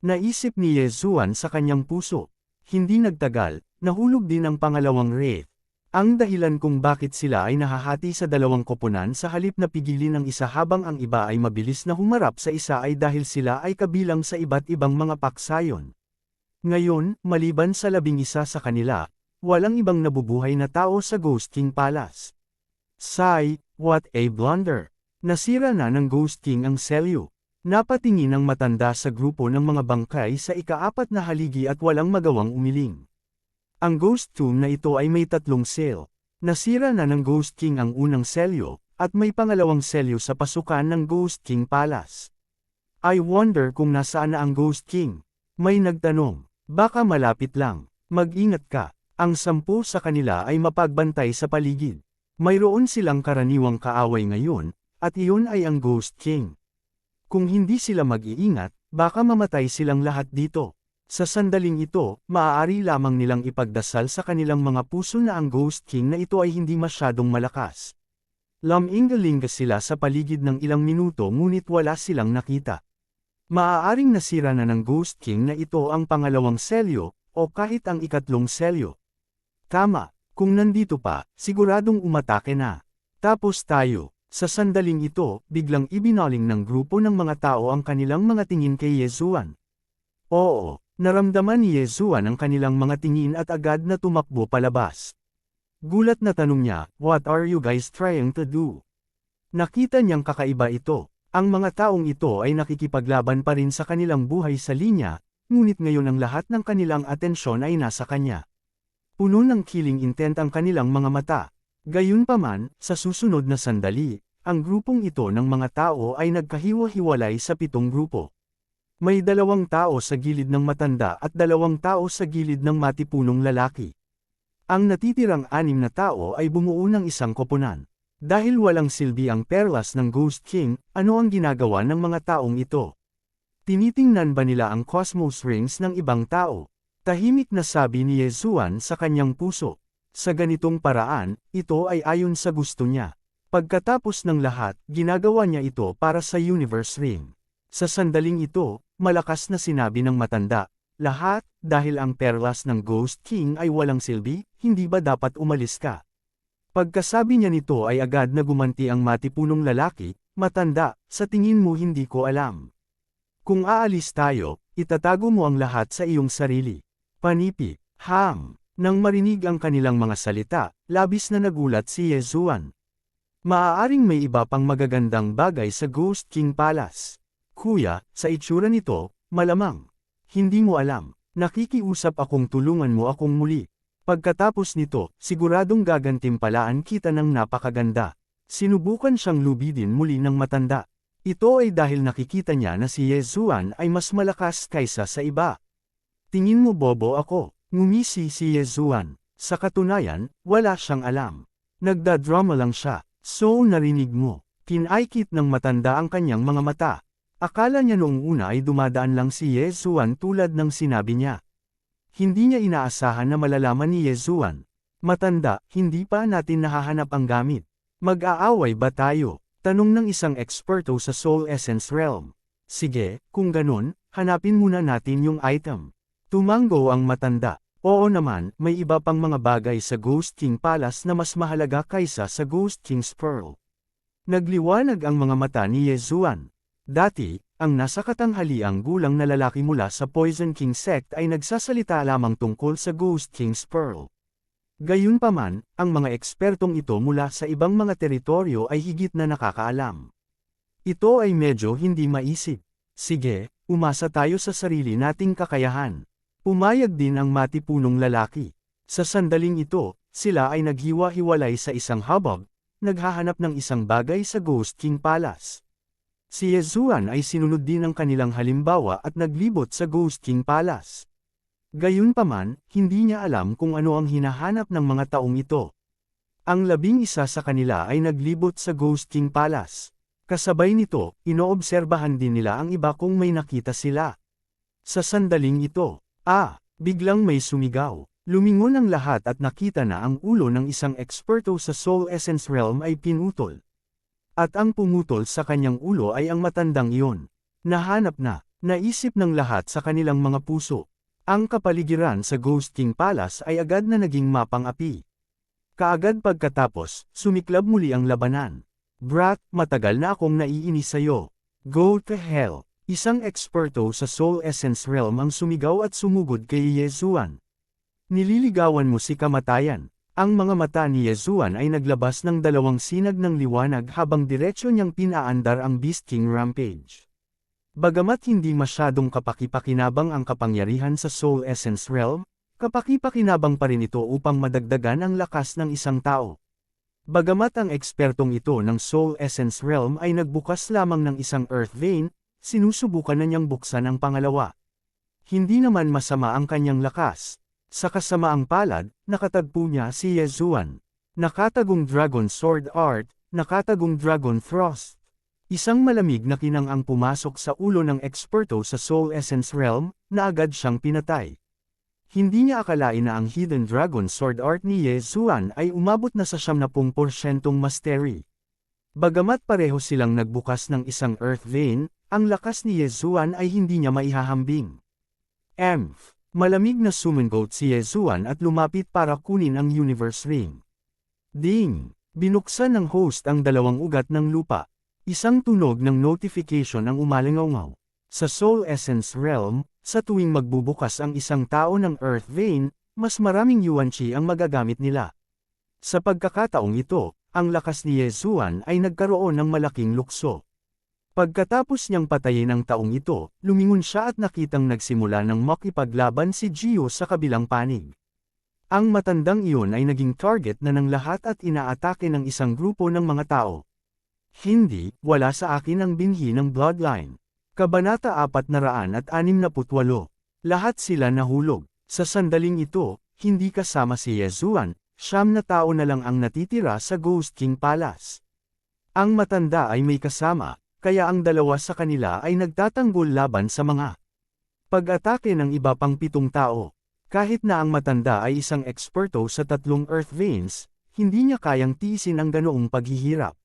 Naisip ni Yezuan sa kanyang puso. Hindi nagtagal, nahulog din ang pangalawang wraith. Ang dahilan kung bakit sila ay nahahati sa 2 koponan sa halip na pigilin ang isa habang ang iba ay mabilis na humarap sa isa ay dahil sila ay kabilang sa iba't ibang mga paksayon. Ngayon, maliban sa 11 sa kanila, walang ibang nabubuhay na tao sa Ghost King Palace. Sigh, what a blunder! Nasira na ng Ghost King ang selyo. Napatingin ang matanda sa grupo ng mga bangkay sa ika-4 na haligi at walang magawang umiling. Ang Ghost Tomb na ito ay may 3 cell. Nasira na ng Ghost King ang unang selyo, at may pangalawang selyo sa pasukan ng Ghost King Palace. I wonder kung nasaan na ang Ghost King. May nagtanong. Baka malapit lang. Mag-ingat ka. Ang 10 sa kanila ay mapagbantay sa paligid. Mayroon silang karaniwang kaaway ngayon, at iyon ay ang Ghost King. Kung hindi sila mag-iingat, baka mamatay silang lahat dito. Sa sandaling ito, maaari lamang nilang ipagdasal sa kanilang mga puso na ang Ghost King na ito ay hindi masyadong malakas. Laminggalinga sila sa paligid ng ilang minuto ngunit wala silang nakita. Maaaring nasira na ng Ghost King na ito ang pangalawang selyo, o kahit ang ikatlong selyo. Tama, kung nandito pa, siguradong umatake na. Tapos tayo. Sa sandaling ito, biglang ibinaling ng grupo ng mga tao ang kanilang mga tingin kay Yezuan. Oo, naramdaman ni Yezuan ang kanilang mga tingin at agad na tumakbo palabas. Gulat na tanong niya, what are you guys trying to do? Nakita niyang kakaiba ito. Ang mga taong ito ay nakikipaglaban pa rin sa kanilang buhay sa linya, ngunit ngayon ang lahat ng kanilang atensyon ay nasa kanya. Puno ng killing intent ang kanilang mga mata. Gayunpaman, sa susunod na sandali, ang grupong ito ng mga tao ay nagkahiwa-hiwalay sa 7 grupo. May 2 tao sa gilid ng matanda at 2 tao sa gilid ng matipunong lalaki. Ang natitirang 6 na tao ay bumuo ng isang koponan. Dahil walang silbi ang perlas ng Ghost King, ano ang ginagawa ng mga taong ito? Tinitingnan ba nila ang Cosmos Rings ng ibang tao? Tahimik na sabi ni Yezuan sa kanyang puso. Sa ganitong paraan, ito ay ayon sa gusto niya. Pagkatapos ng lahat, ginagawa niya ito para sa Universe Ring. Sa sandaling ito, malakas na sinabi ng matanda, lahat, dahil ang perlas ng Ghost King ay walang silbi, hindi ba dapat umalis ka? Pagkasabi niya nito ay agad na gumanti ang matipunong lalaki, matanda, sa tingin mo hindi ko alam. Kung aalis tayo, itatago mo ang lahat sa iyong sarili. Panipi, ham. Nang marinig ang kanilang mga salita, labis na nagulat si Yezuan. Maaaring may iba pang magagandang bagay sa Ghost King Palace. Kuya, sa itsura nito, malamang. Hindi mo alam. Nakikiusap akong tulungan mo akong muli. Pagkatapos nito, siguradong gagantimpalaan kita ng napakaganda. Sinubukan siyang lubidin muli ng matanda. Ito ay dahil nakikita niya na si Yezuan ay mas malakas kaysa sa iba. Tingin mo bobo ako, ngumisi si Yezuan. Sa katunayan, wala siyang alam. Nagdadrama lang siya. So narinig mo. Kinaikit ng matanda ang kanyang mga mata. Akala niya noong una ay dumadaan lang si Yezuan tulad ng sinabi niya. Hindi niya inaasahan na malalaman ni Yezuan. Matanda, hindi pa natin nahahanap ang gamit. Mag-aaway ba tayo? Tanong ng isang eksperto sa Soul Essence Realm. Sige, kung ganun, hanapin muna natin yung item. Tumango ang matanda. Oo naman, may iba pang mga bagay sa Ghost King Palace na mas mahalaga kaysa sa Ghost King's Pearl. Nagliwanag ang mga mata ni Yezuan. Dati, ang nasa katanghaliang gulang na lalaki mula sa Poison King Sect ay nagsasalita lamang tungkol sa Ghost King's Pearl. Gayunpaman, ang mga ekspertong ito mula sa ibang mga teritoryo ay higit na nakakaalam. Ito ay medyo hindi maisip. Sige, umasa tayo sa sarili nating kakayahan. Pumayag din ang matipunong lalaki. Sa sandaling ito, sila ay naghiwa-hiwalay sa isang hubog, naghahanap ng isang bagay sa Ghost King Palace. Si Yezuan ay sinunod din ng kanilang halimbawa at naglibot sa Ghost King Palace. Gayunpaman, hindi niya alam kung ano ang hinahanap ng mga taong ito. Ang 11 sa kanila ay naglibot sa Ghost King Palace. Kasabay nito, inoobserbahan din nila ang iba kung may nakita sila. Sa sandaling ito, biglang may sumigaw. Lumingon ang lahat at nakita na ang ulo ng isang eksperto sa Soul Essence Realm ay pinutol. At ang pumutol sa kanyang ulo ay ang matandang iyon. Nahanap na, naisip ng lahat sa kanilang mga puso. Ang kapaligiran sa Ghost King Palace ay agad na naging mapang-api. Kaagad pagkatapos, sumiklab muli ang labanan. Brat, matagal na akong naiinis sa'yo. Go to hell. Isang eksperto sa Soul Essence Realm ang sumigaw at sumugod kay Yezuan. Nililigawan mo si kamatayan. Ang mga mata ni Yezuan ay naglabas ng dalawang sinag ng liwanag habang diretsyo niyang pinaandar ang Beast King Rampage. Bagamat hindi masyadong kapaki-pakinabang ang kapangyarihan sa Soul Essence Realm, kapaki-pakinabang pa rin ito upang madagdagan ang lakas ng isang tao. Bagamat ang ekspertong ito ng Soul Essence Realm ay nagbukas lamang ng isang Earth Vein, sinusubukan na niyang buksan ang pangalawa. Hindi naman masama ang kanyang lakas. Sa kasamaang palad, nakatagpo niya si Yezuan. Nakatagong Dragon Sword Art, nakatagong Dragon Thrust. Isang malamig na kinang ang pumasok sa ulo ng eksperto sa Soul Essence Realm, na agad siyang pinatay. Hindi niya akalain na ang Hidden Dragon Sword Art ni Yezuan ay umabot na sa 70% mastery. Bagamat pareho silang nagbukas ng isang Earth Vein, ang lakas ni Yezuan ay hindi niya maihahambing. Malamig na sumingot si Yezuan at lumapit para kunin ang Universe Ring. Ding! Binuksan ng host ang dalawang ugat ng lupa. Isang tunog ng notification ang umalingaw. Sa Soul Essence Realm, sa tuwing magbubukas ang isang tao ng Earth Vein, mas maraming Yuan-Chi ang magagamit nila. Sa pagkakataong ito, ang lakas ni Yezuan ay nagkaroon ng malaking lukso. Pagkatapos niyang patayin ang taong ito, lumingon siya at nakitang nagsimula ng makipaglaban si Gio sa kabilang panig. Ang matandang iyon ay naging target na ng lahat at inaatake ng isang grupo ng mga tao. Hindi, wala sa akin ang binhi ng Bloodline. Kabanata 468. Lahat sila nahulog. Sa sandaling ito, hindi kasama si Yezuan, 9 na tao na lang ang natitira sa Ghost King Palace. Ang matanda ay may kasama, kaya ang dalawa sa kanila ay nagtatanggol laban sa mga pag-atake ng iba pang 7 tao. Kahit na ang matanda ay isang eksperto sa 3 Earth Veins, hindi niya kayang tiisin ang ganoong paghihirap.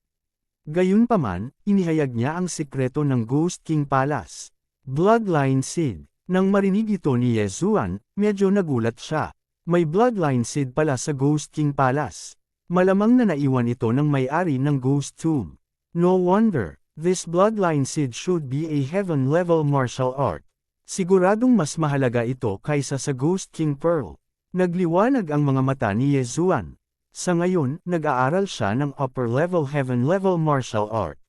Gayunpaman, inihayag niya ang sikreto ng Ghost King Palace. Bloodline Seed. Nang marinig ito ni Yezuan, medyo nagulat siya. May Bloodline Seed pala sa Ghost King Palace. Malamang na naiwan ito ng may-ari ng Ghost Tomb. No wonder. This Bloodline Seed should be a heaven-level martial art. Siguradong mas mahalaga ito kaysa sa Ghost King Pearl. Nagliwanag ang mga mata ni Yezuan. Sa ngayon, nag-aaral siya ng upper-level heaven-level martial art.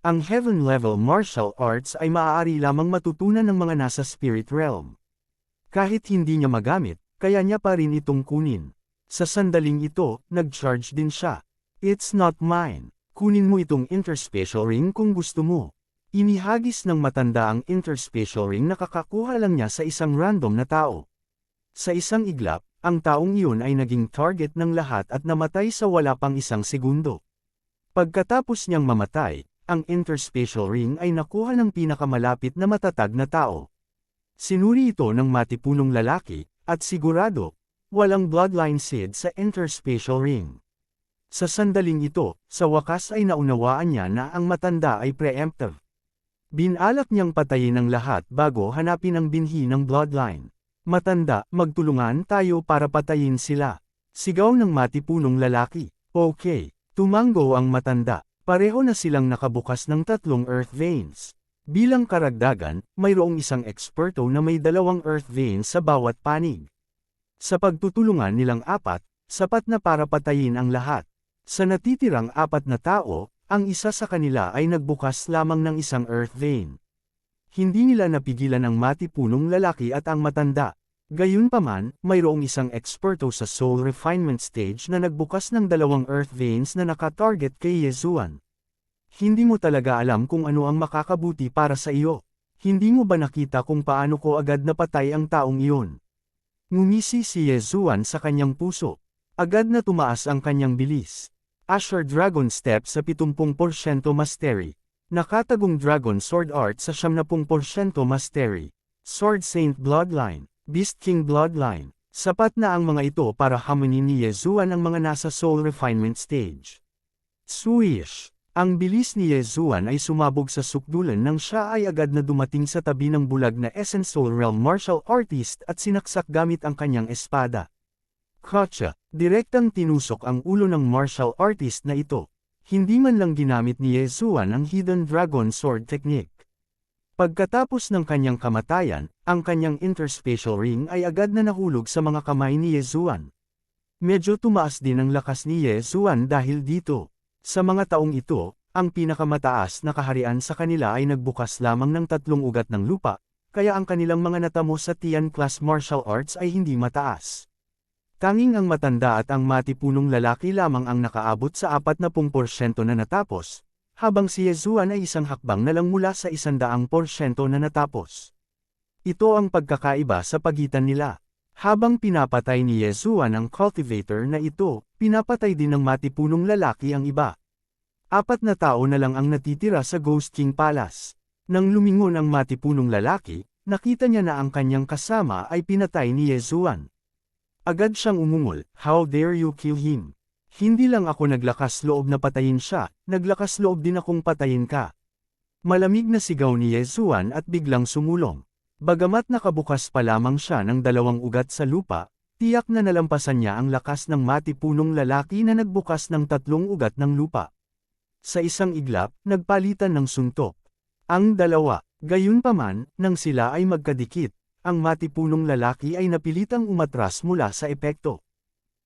Ang heaven-level martial arts ay maaari lamang matutunan ng mga nasa spirit realm. Kahit hindi niya magamit, kaya niya pa rin itong kunin. Sa sandaling ito, nag-charge din siya. It's not mine. Kunin mo itong interspatial ring kung gusto mo. Inihagis ng matanda ang interspatial ring na kakakuha lang niya sa isang random na tao. Sa isang iglap, ang taong iyon ay naging target ng lahat at namatay sa wala pang 1 segundo. Pagkatapos niyang mamatay, ang interspatial ring ay nakuha ng pinakamalapit na matatag na tao. Sinuri ito ng matipunong lalaki, at sigurado, walang bloodline seed sa interspatial ring. Sa sandaling ito, sa wakas ay naunawaan niya na ang matanda ay preemptive. Binalak niyang patayin ang lahat bago hanapin ang binhi ng bloodline. Matanda, magtulungan tayo para patayin sila. Sigaw ng matipunong lalaki. Okay, tumango ang matanda. Pareho na silang nakabukas ng 3 Earth Veins. Bilang karagdagan, mayroong isang eksperto na may 2 Earth Veins sa bawat panig. Sa pagtutulungan nilang 4, sapat na para patayin ang lahat. Sa natitirang 4 na tao, ang isa sa kanila ay nagbukas lamang ng isang Earth Vein. Hindi nila napigilan ang matipunong lalaki at ang matanda. Gayunpaman, mayroong isang eksperto sa soul refinement stage na nagbukas ng 2 earth veins na nakatarget kay Yezuan. Hindi mo talaga alam kung ano ang makakabuti para sa iyo. Hindi mo ba nakita kung paano ko agad napatay ang taong iyon? Ngumisi si Yezuan sa kanyang puso. Agad na tumaas ang kanyang bilis. Asher Dragon Step sa 70% Mastery. Nakatagong Dragon Sword Art sa 70% Mastery. Sword Saint Bloodline. Beast King Bloodline. Sapat na ang mga ito para hamunin ni Yezuan ang mga nasa soul refinement stage. Swish! Ang bilis ni Yezuan ay sumabog sa sukdulan nang siya ay agad na dumating sa tabi ng bulag na Essence Soul Realm martial artist at sinaksak gamit ang kanyang espada. Gotcha! Direktang tinusok ang ulo ng martial artist na ito. Hindi man lang ginamit ni Yezuan ang Hidden Dragon Sword technique. Pagkatapos ng kanyang kamatayan, ang kanyang interspatial ring ay agad na nahulog sa mga kamay ni Yezuan. Medyo tumaas din ang lakas ni Yezuan dahil dito. Sa mga taong ito, ang pinakamataas na kaharian sa kanila ay nagbukas lamang ng 3 ugat ng lupa, kaya ang kanilang mga natamo sa Tian class martial arts ay hindi mataas. Tanging ang matanda at ang matipunong lalaki lamang ang nakaabot sa 40% na natapos, habang si Yezuan ay isang hakbang na lang mula sa 100% na natapos. Ito ang pagkakaiba sa pagitan nila. Habang pinapatay ni Yezuan ang cultivator na ito, pinapatay din ng matipunong lalaki ang iba. 4 na tao na lang ang natitira sa Ghost King Palace. Nang lumingon ang matipunong lalaki, nakita niya na ang kanyang kasama ay pinatay ni Yezuan. Agad siyang umungol, "How dare you kill him? Hindi lang ako naglakas loob na patayin siya, naglakas loob din akong patayin ka." Malamig na sigaw ni Yezuan at biglang sumulong. Bagamat nakabukas pa lamang siya ng 2 ugat sa lupa, tiyak na nalampasan niya ang lakas ng matipunong lalaki na nagbukas ng 3 ugat ng lupa. Sa isang iglap, nagpalitan ng suntok. Ang dalawa, gayunpaman, nang sila ay magkadikit, ang matipunong lalaki ay napilitang umatras mula sa epekto.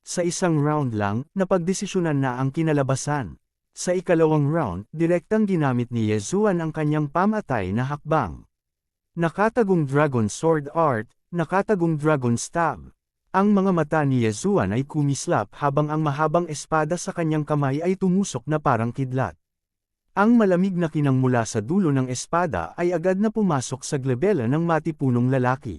Sa isang round lang, napagdesisyonan na ang kinalabasan. Sa ikalawang round, direktang ginamit ni Yezuan ang kanyang pamatay na hakbang. Nakatagong Dragon Sword Art, nakatagong Dragon Stab. Ang mga mata ni Yezuan ay kumislap habang ang mahabang espada sa kanyang kamay ay tumusok na parang kidlat. Ang malamig na kinang mula sa dulo ng espada ay agad na pumasok sa glabela ng matipunong lalaki.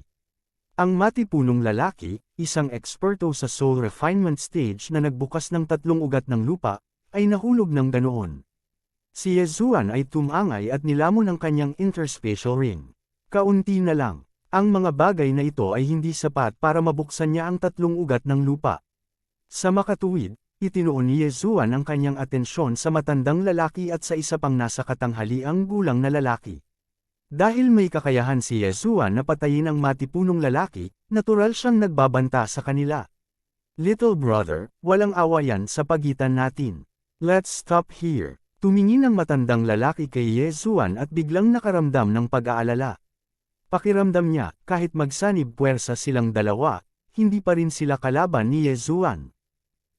Ang matipunong lalaki, isang eksperto sa soul refinement stage na nagbukas ng 3 ugat ng lupa, ay nahulog ng ganoon. Si Yezuan ay tumangay at nilamon ang kanyang interspatial ring. Kaunti na lang. Ang mga bagay na ito ay hindi sapat para mabuksan niya ang 3 ugat ng lupa. Sa makatuwid, itinuon ni Yezuan ang kanyang atensyon sa matandang lalaki at sa isa pang nasa katanghaliang gulang na lalaki. Dahil may kakayahan si Yezuan na patayin ang matipunong lalaki, natural siyang nagbabanta sa kanila. "Little brother, walang awayan sa pagitan natin. Let's stop here." Tumingin ang matandang lalaki kay Yezuan at biglang nakaramdam ng pag-aalala. Pakiramdam niya, kahit magsanib puwersa silang dalawa, hindi pa rin sila kalaban ni Yezuan.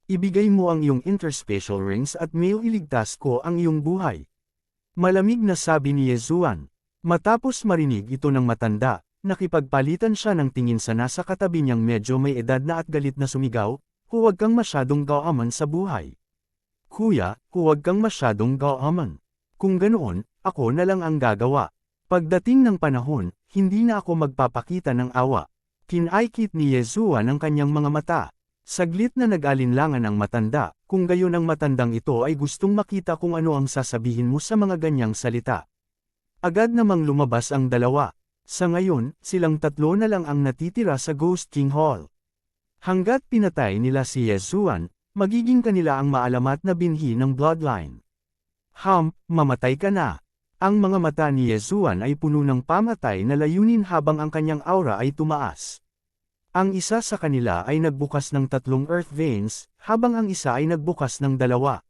"Ibigay mo ang iyong interspatial rings at may iligtas ko ang iyong buhay." Malamig na sabi ni Yezuan. Matapos marinig ito ng matanda, nakipagpalitan siya ng tingin sa nasa katabi niyang medyo may edad na at galit na sumigaw, "Huwag kang masyadong gaaman sa buhay. Kuya, huwag kang masyadong gaaman. Kung ganoon, ako na lang ang gagawa." Pagdating ng panahon, hindi na ako magpapakita ng awa. Kinaikit ni Yezuan ang kanyang mga mata. Saglit na nag-alinlangan ang matanda, kung gayon ang matandang ito ay gustong makita kung ano ang sasabihin mo sa mga ganyang salita. Agad namang lumabas ang dalawa. Sa ngayon, silang 3 na lang ang natitira sa Ghost King Hall. Hanggat pinatay nila si Yezuan, magiging kanila ang maalamat na binhi ng bloodline. Mamatay ka na." Ang mga mata ni Yezuan ay puno ng pamatay na layunin habang ang kanyang aura ay tumaas. Ang isa sa kanila ay nagbukas ng 3 earth veins, habang ang isa ay nagbukas ng 2.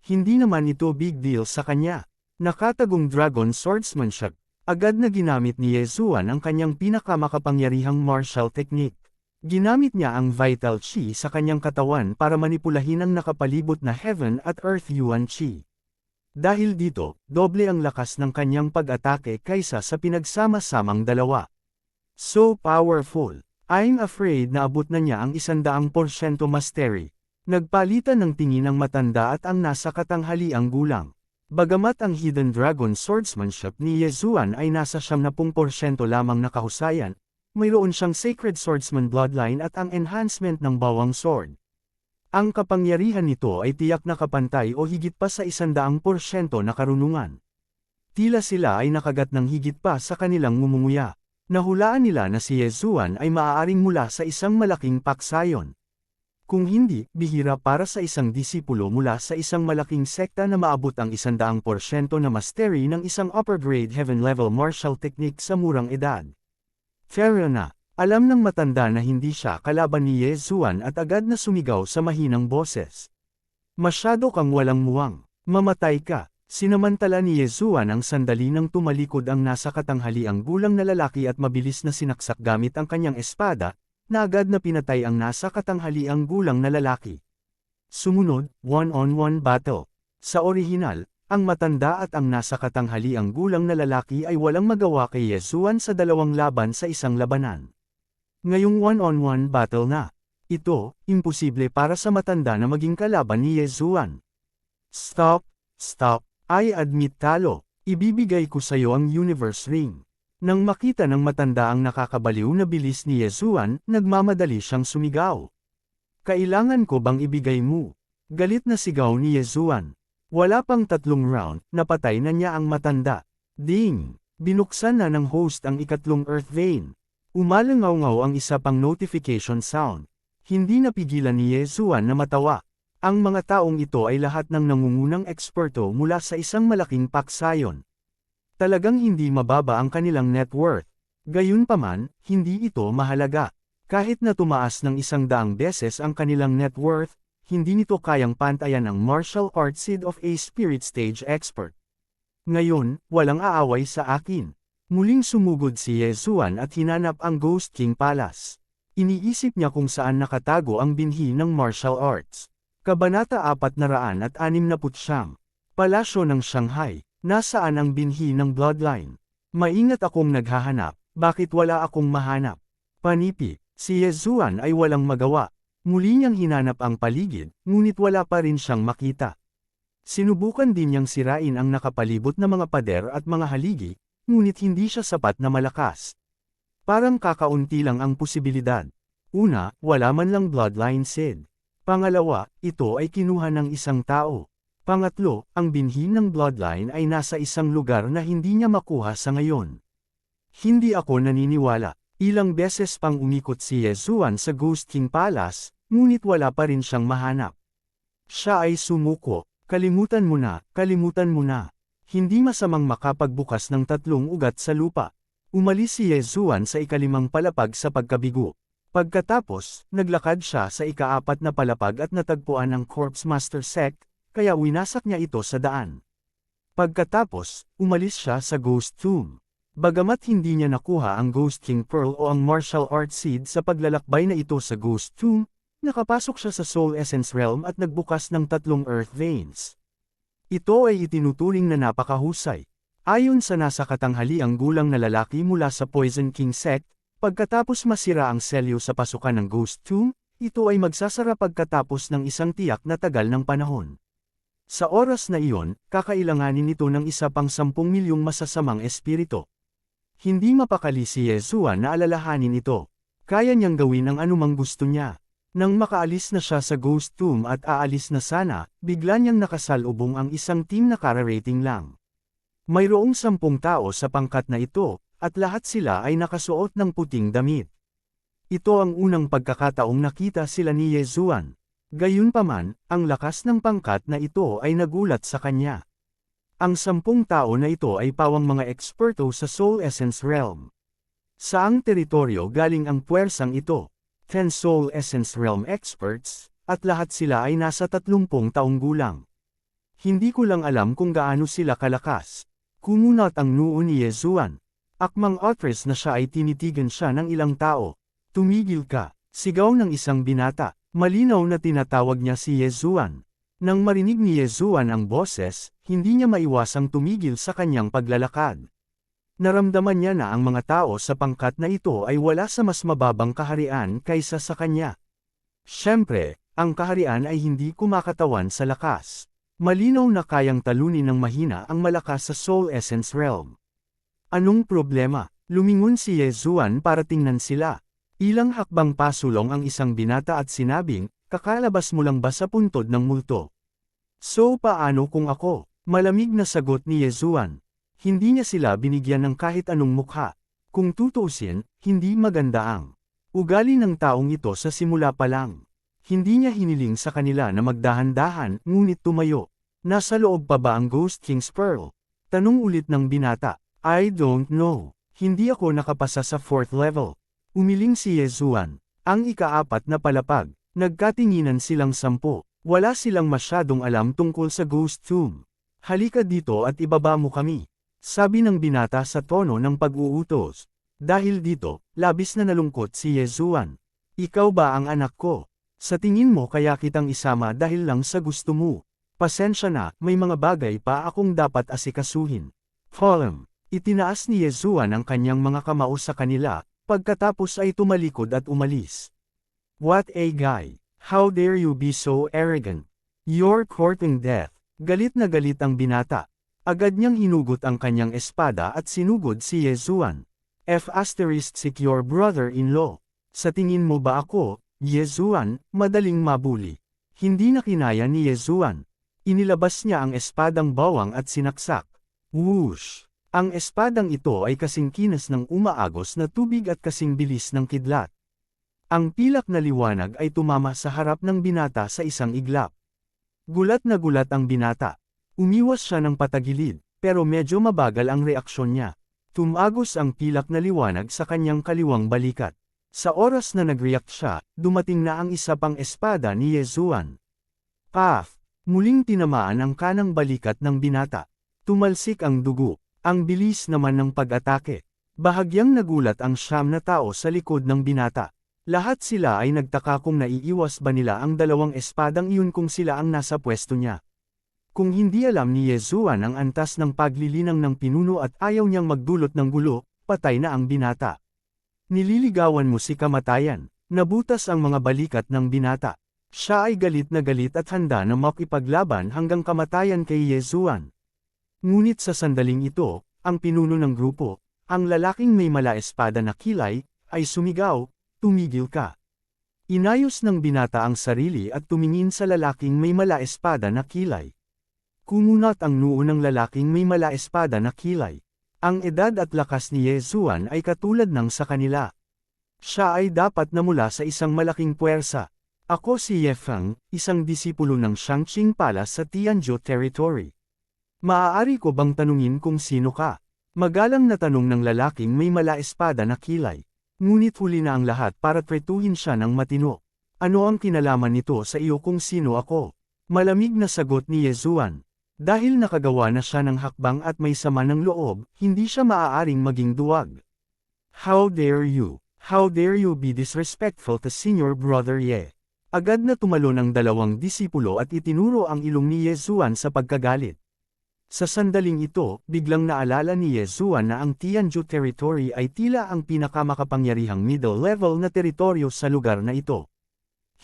Hindi naman ito big deal sa kanya. Nakatagong Dragon Swordsmanship, agad na ginamit ni Yezuan ang kanyang pinakamakapangyarihang martial technique. Ginamit niya ang Vital Chi sa kanyang katawan para manipulahin ang nakapalibot na Heaven at Earth Yuan Chi. Dahil dito, doble ang lakas ng kanyang pag-atake kaysa sa pinagsama-samang dalawa. So powerful! I'm afraid na abot na niya ang 100% mastery. Nagpalitan ng tingin ang matanda at ang nasa katanghaliang gulang. Bagamat ang Hidden Dragon swordsmanship ni Yezuan ay nasa 70% lamang na kahusayan, mayroon siyang Sacred Swordsman bloodline at ang enhancement ng bawang sword. Ang kapangyarihan nito ay tiyak na kapantay o higit pa sa 100% na karunungan. Tila sila ay nakagat ng higit pa sa kanilang ngumunguya. Nahulaan nila na si Yezuan ay maaaring mula sa isang malaking paksayon. Kung hindi, bihira para sa isang disipulo mula sa isang malaking sekta na maabot ang 100% na mastery ng isang upper-grade heaven-level martial technique sa murang edad. Fair na, alam ng matanda na hindi siya kalaban ni Yezuan at agad na sumigaw sa mahinang boses. Masyado kang walang muwang, mamatay ka. Sinamantala ni Yezuan ang sandali nang tumalikod ang nasa katanghaliang gulang na lalaki at mabilis na sinaksak gamit ang kanyang espada, na agad na pinatay ang nasa katanghaliang gulang na lalaki. Sumunod, one-on-one battle. Sa orihinal, ang matanda at ang nasa katanghaliang gulang na lalaki ay walang magawa kay Yezuan sa dalawang laban sa isang labanan. Ngayong one-on-one battle na, ito, imposible para sa matanda na maging kalaban ni Yezuan. Stop, stop. I admit talo, ibibigay ko sa iyo ang Universe Ring. Nang makita ng matanda ang nakakabaliw na bilis ni Yezuan, nagmamadali siyang sumigaw. Kailangan ko bang ibigay mo? Galit na sigaw ni Yezuan. Wala pang 3 round, napatay na niya ang matanda. Ding! Binuksan na ng host ang ikatlong Earth Vein. Umalangaw-ngaw ang isa pang notification sound. Hindi napigilan ni Yezuan na matawa. Ang mga taong ito ay lahat ng nangungunang eksperto mula sa isang malaking paksayon. Talagang hindi mababa ang kanilang net worth. Gayunpaman, hindi ito mahalaga. Kahit na tumaas ng 100 beses ang kanilang net worth, hindi nito kayang pantayan ang martial arts seed of a spirit stage expert. Ngayon, walang aaway sa akin. Muling sumugod si Yezuan at hinanap ang Ghost King Palace. Iniisip niya kung saan nakatago ang binhi ng martial arts. Kabanata 469, Palasyo ng Shanghai, nasaan ang binhi ng bloodline? Maingat akong naghahanap, bakit wala akong mahanap? Panipi, si Yezuan ay walang magawa. Muli niyang hinanap ang paligid, ngunit wala pa rin siyang makita. Sinubukan din niyang sirain ang nakapalibot na mga pader at mga haligi, ngunit hindi siya sapat na malakas. Parang kakaunti lang ang posibilidad. Una, wala man lang bloodline seed. Pangalawa, ito ay kinuha ng isang tao. Pangatlo, ang binhi ng bloodline ay nasa isang lugar na hindi niya makuha sa ngayon. Hindi ako naniniwala. Ilang beses pang umikot si Yezuan sa Ghost King Palace, ngunit wala pa rin siyang mahanap. Siya ay sumuko, kalimutan mo na, kalimutan mo na. Hindi masamang makapagbukas ng 3 ugat sa lupa. Umalis si Yezuan sa ikalimang palapag sa pagkabigo. Pagkatapos, naglakad siya sa ika-4 na palapag at natagpuan ang Corpse Master Sect, kaya winasak niya ito sa daan. Pagkatapos, umalis siya sa Ghost Tomb. Bagamat hindi niya nakuha ang Ghost King Pearl o ang martial arts seed sa paglalakbay na ito sa Ghost Tomb, nakapasok siya sa Soul Essence Realm at nagbukas ng 3 Earth Veins. Ito ay itinuturing na napakahusay. Ayon sa nasa katanghaliang gulang na lalaki mula sa Poison King Sect, pagkatapos masira ang selyo sa pasukan ng Ghost Tomb, ito ay magsasara pagkatapos ng isang tiyak na tagal ng panahon. Sa oras na iyon, kakailanganin nito ng isa pang 10 milyong masasamang espiritu. Hindi mapakali si Yezuan na alalahanin ito. Kaya niyang gawin ang anumang gusto niya. Nang makaalis na siya sa Ghost Tomb at aalis na sana, bigla niyang nakasalubong ang isang team na kara-rating lang. Mayroong 10 tao sa pangkat na ito, at lahat sila ay nakasuot ng puting damit. Ito ang unang pagkakataong nakita sila ni Yezuan. Gayunpaman, ang lakas ng pangkat na ito ay nagulat sa kanya. Ang 10 tao na ito ay pawang mga eksperto sa Soul Essence Realm. Saang teritoryo galing ang puwersang ito? 10 Soul Essence Realm experts, at lahat sila ay nasa 30 taong gulang. Hindi ko lang alam kung gaano sila kalakas. Kumunat ang noo ni Yezuan. Akmang atras na siya ay tinitigan siya ng ilang tao. Tumigil ka, sigaw ng isang binata. Malinaw na tinatawag niya si Yezuan. Nang marinig ni Yezuan ang boses, hindi niya maiwasang tumigil sa kanyang paglalakad. Naramdaman niya na ang mga tao sa pangkat na ito ay wala sa mas mababang kaharian kaysa sa kanya. Siyempre, ang kaharian ay hindi kumakatawan sa lakas. Malinaw na kayang talunin ng mahina ang malakas sa Soul Essence Realm. Anong problema? Lumingon si Yezuan para tingnan sila. Ilang hakbang pasulong ang isang binata at sinabing, kakalabas mo lang ba sa puntod ng multo? So paano kung ako? Malamig na sagot ni Yezuan. Hindi niya sila binigyan ng kahit anong mukha. Kung tutuusin, hindi maganda ang ugali ng taong ito sa simula pa lang. Hindi niya hiniling sa kanila na magdahan-dahan, ngunit tumayo. Nasa loob pa ba ang Ghost King's Pearl? Tanong ulit ng binata. I don't know. Hindi ako nakapasa sa 4th level. Umiling si Yezuan. Ang ika-4 na palapag. Nagkatinginan silang 10. Wala silang masyadong alam tungkol sa Ghost Tomb. Halika dito at ibaba mo kami. Sabi ng binata sa tono ng pag-uutos. Dahil dito, labis na nalungkot si Yezuan. Ikaw ba ang anak ko? Sa tingin mo kaya kitang isama dahil lang sa gusto mo. Pasensya na, may mga bagay pa akong dapat asikasuhin. Falem. Itinaas ni Yezuan ang kanyang mga kamao sa kanila, pagkatapos ay tumalikod at umalis. What a guy! How dare you be so arrogant? You're courting death. Galit na galit ang binata. Agad niyang hinugot ang kanyang espada at sinugod si Yezuan. F*** your brother-in-law. Sa tingin mo ba ako, Yezuan, madaling mabuli? Hindi na kinaya ni Yezuan. Inilabas niya ang espadang bawang at sinaksak. Whoosh! Ang espadang ito ay kasing kinas ng umaagos na tubig at kasing bilis ng kidlat. Ang pilak na liwanag ay tumama sa harap ng binata sa isang iglap. Gulat na gulat ang binata. Umiwas siya ng patagilid, pero medyo mabagal ang reaksyon niya. Tumagos ang pilak na liwanag sa kanyang kaliwang balikat. Sa oras na nag-react siya, dumating na ang isa pang espada ni Yezuan. Paf! Muling tinamaan ang kanang balikat ng binata. Tumalsik ang dugo. Ang bilis naman ng pag-atake. Bahagyang nagulat ang 9 na tao sa likod ng binata. Lahat sila ay nagtaka kung naiiwas ba nila ang dalawang espadang iyon kung sila ang nasa pwesto niya. Kung hindi alam ni Yezuan ang antas ng paglilinang ng pinuno at ayaw niyang magdulot ng gulo, patay na ang binata. Nililigawan mo si kamatayan. Nabutas ang mga balikat ng binata. Siya ay galit na galit at handa na makipaglaban hanggang kamatayan kay Yezuan. Ngunit sa sandaling ito, ang pinuno ng grupo, ang lalaking may mala espada na kilay, ay sumigaw, tumigil ka. Inayos ng binata ang sarili at tumingin sa lalaking may mala espada na kilay. Kumunat ang noo ng lalaking may mala espada na kilay. Ang edad at lakas ni Yezuan ay katulad ng sa kanila. Siya ay dapat na mula sa isang malaking puwersa. Ako si Yefeng, isang disipulo ng Shangqing Palace sa Tianzhou Territory. Maaari ko bang tanungin kung sino ka? Magalang na tanong ng lalaking may mala espada na kilay. Ngunit huli na ang lahat para tretuhin siya ng matino. Ano ang kinalaman nito sa iyo kung sino ako? Malamig na sagot ni Yezuan. Dahil nakagawa na siya ng hakbang at may sama ng loob, hindi siya maaaring maging duwag. How dare you? How dare you be disrespectful to senior brother Ye? Agad na tumalon ang dalawang disipulo at itinuro ang ilong ni Yezuan sa pagkagalit. Sa sandaling ito, biglang naalala ni Yezuan na ang Tianzhou Territory ay tila ang pinakamakapangyarihang middle-level na teritoryo sa lugar na ito.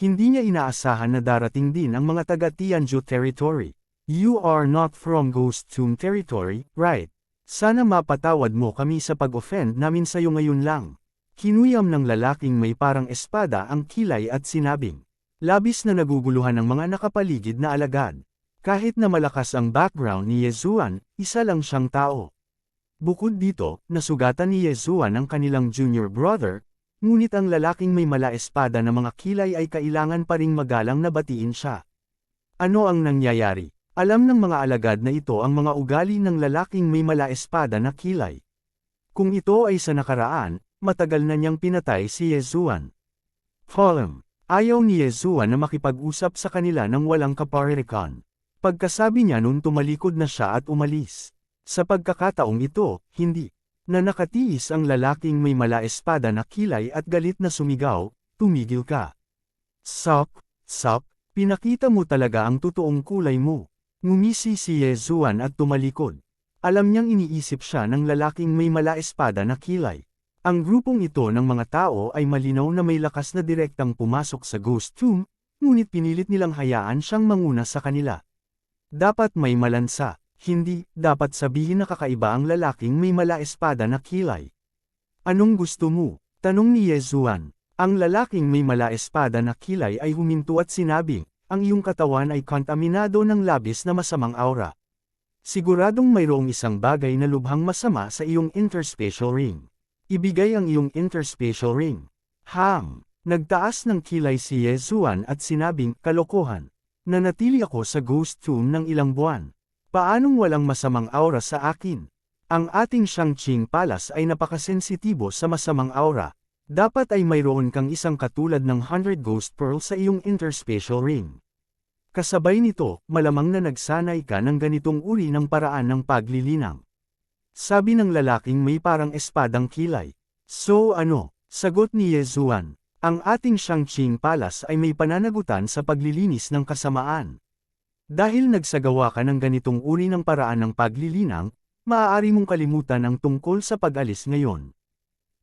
Hindi niya inaasahan na darating din ang mga taga Tianzhou Territory. You are not from Ghost Tomb Territory, right? Sana mapatawad mo kami sa pag-offend namin sayo ngayon lang. Kinuyam ng lalaking may parang espada ang kilay at sinabing. Labis na naguguluhan ng mga nakapaligid na alagad. Kahit na malakas ang background ni Yezuan, isa lang siyang tao. Bukod dito, nasugatan ni Yezuan ang kanilang junior brother, ngunit ang lalaking may mala espada na mga kilay ay kailangan pa ring magalang na batiin siya. Ano ang nangyayari? Alam ng mga alagad na ito ang mga ugali ng lalaking may mala espada na kilay. Kung ito ay sa nakaraan, matagal na niyang pinatay si Yezuan. Falem. Ayaw ni Yezuan na makipag-usap sa kanila nang walang kaparirikan. Pagkasabi niya noon tumalikod na siya at umalis. Sa pagkakataong ito, hindi na nakatiis ang lalaking may mala espada na kilay at galit na sumigaw, tumigil ka. Sup, pinakita mo talaga ang totoong kulay mo. Ngumisi si Yezuan at tumalikod. Alam niyang iniisip siya ng lalaking may mala-espada na kilay. Ang grupong ito ng mga tao ay malinaw na may lakas na direktang pumasok sa Ghost Tomb, ngunit pinilit nilang hayaan siyang manguna sa kanila. Dapat may malansa, hindi dapat sabihin na kakaiba ang lalaking may mala-espada na kilay. Anong gusto mo? Tanong ni Yezuan. Ang lalaking may mala-espada na kilay ay huminto at sinabi, ang iyong katawan ay kontaminado ng labis na masamang aura. Siguradong mayroong isang bagay na lubhang masama sa iyong interspatial ring. Ibigay ang iyong interspatial ring. Nagtaas ng kilay si Yezuan at sinabing, kalokohan. Nanatili ako sa Ghost Tomb ng ilang buwan. Paanong walang masamang aura sa akin? Ang ating Shangqing Palace ay napakasensitibo sa masamang aura. Dapat ay mayroon kang isang katulad ng 100 Ghost Pearl sa iyong interspatial ring. Kasabay nito, malamang na nagsanay ka ng ganitong uri ng paraan ng paglilinang. Sabi ng lalaking may parang espadang kilay. So ano? Sagot ni Yezuan. Ang ating Shangqing Palace ay may pananagutan sa paglilinis ng kasamaan. Dahil nagsagawa ka ng ganitong uri ng paraan ng paglilinang, maaari mong kalimutan ang tungkol sa pag-alis ngayon.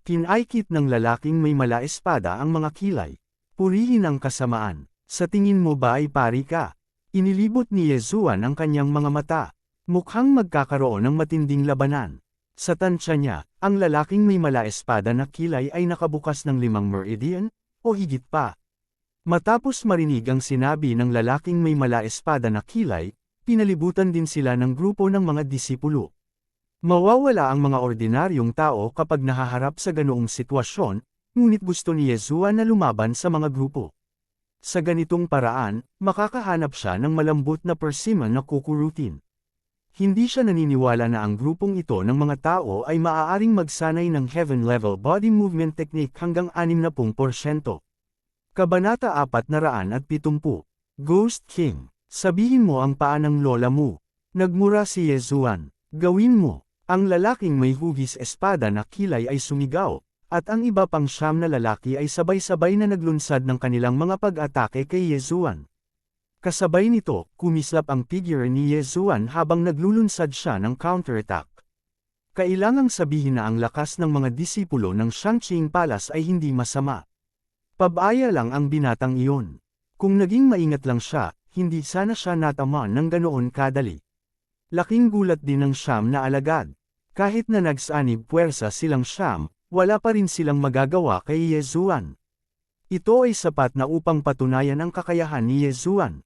Kinaikit ng lalaking may mala-espada ang mga kilay. Purihin ang kasamaan. Sa tingin mo ba ay pari ka? Inilibot ni Yezuan ang kanyang mga mata. Mukhang magkakaroon ng matinding labanan. Sa tansya niya, ang lalaking may mala-espada na kilay ay nakabukas ng 5 meridian, o higit pa. Matapos marinig ang sinabi ng lalaking may mala-espada na kilay, pinalibutan din sila ng grupo ng mga disipulo. Mawawala ang mga ordinaryong tao kapag nahaharap sa ganoong sitwasyon, ngunit gusto ni Yezuan na lumaban sa mga grupo. Sa ganitong paraan, makakahanap siya ng malambot na persimmon na kukurutin. Hindi siya naniniwala na ang grupong ito ng mga tao ay maaaring magsanay ng heaven-level body movement technique hanggang 60%. Kabanata 470. Ghost King. Sabihin mo ang paa ng lola mo. Nagmura si Yezuan. Gawin mo. Ang lalaking may hugis espada na kilay ay sumigaw, at ang iba pang 9 na lalaki ay sabay-sabay na naglunsad ng kanilang mga pag-atake kay Yezuan. Kasabay nito, kumislap ang figure ni Yezuan habang naglulunsad siya ng counterattack. Kailangang sabihin na ang lakas ng mga disipulo ng Shangqing Palace ay hindi masama. Pabaya lang ang binatang iyon. Kung naging maingat lang siya, hindi sana siya natamaan ng ganoon kadali. Laking gulat din ng 9 na alagad. Kahit na nagsanib puwersa silang 9, wala pa rin silang magagawa kay Yezuan. Ito ay sapat na upang patunayan ang kakayahan ni Yezuan.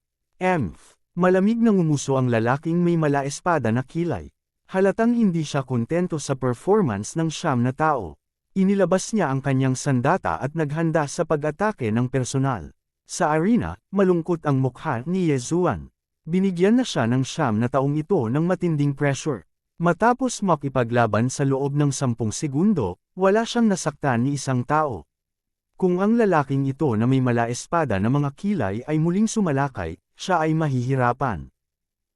Malamig na ngumuso ang lalaking may mala-espada na kilay. Halatang hindi siya kontento sa performance ng 9 na tao. Inilabas niya ang kanyang sandata at naghanda sa pag-atake ng personal. Sa arena, malungkot ang mukha ni Yezuan. Binigyan na siya ng 9 na taong ito ng matinding pressure. Matapos makipaglaban sa loob ng 10 segundo, wala siyang nasaktan ni isang tao. Kung ang lalaking ito na may mala-espada na mga kilay ay muling sumalakay, siya ay mahihirapan.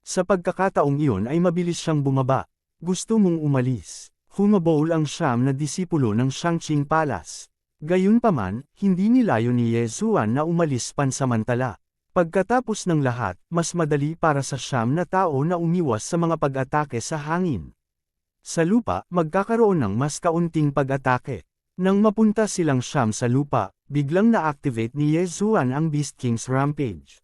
Sa pagkakataong iyon ay mabilis siyang bumaba. Gusto mong umalis. Humabol ang 9 na disipulo ng Shangqing Palace. Gayunpaman, hindi nilayo ni Yezuan na umalis pansamantala. Pagkatapos ng lahat, mas madali para sa 9 na tao na umiwas sa mga pag-atake sa hangin. Sa lupa, magkakaroon ng mas kaunting pag-atake. Nang mapunta silang 9 sa lupa, biglang na-activate ni Yezuan ang Beast King's Rampage.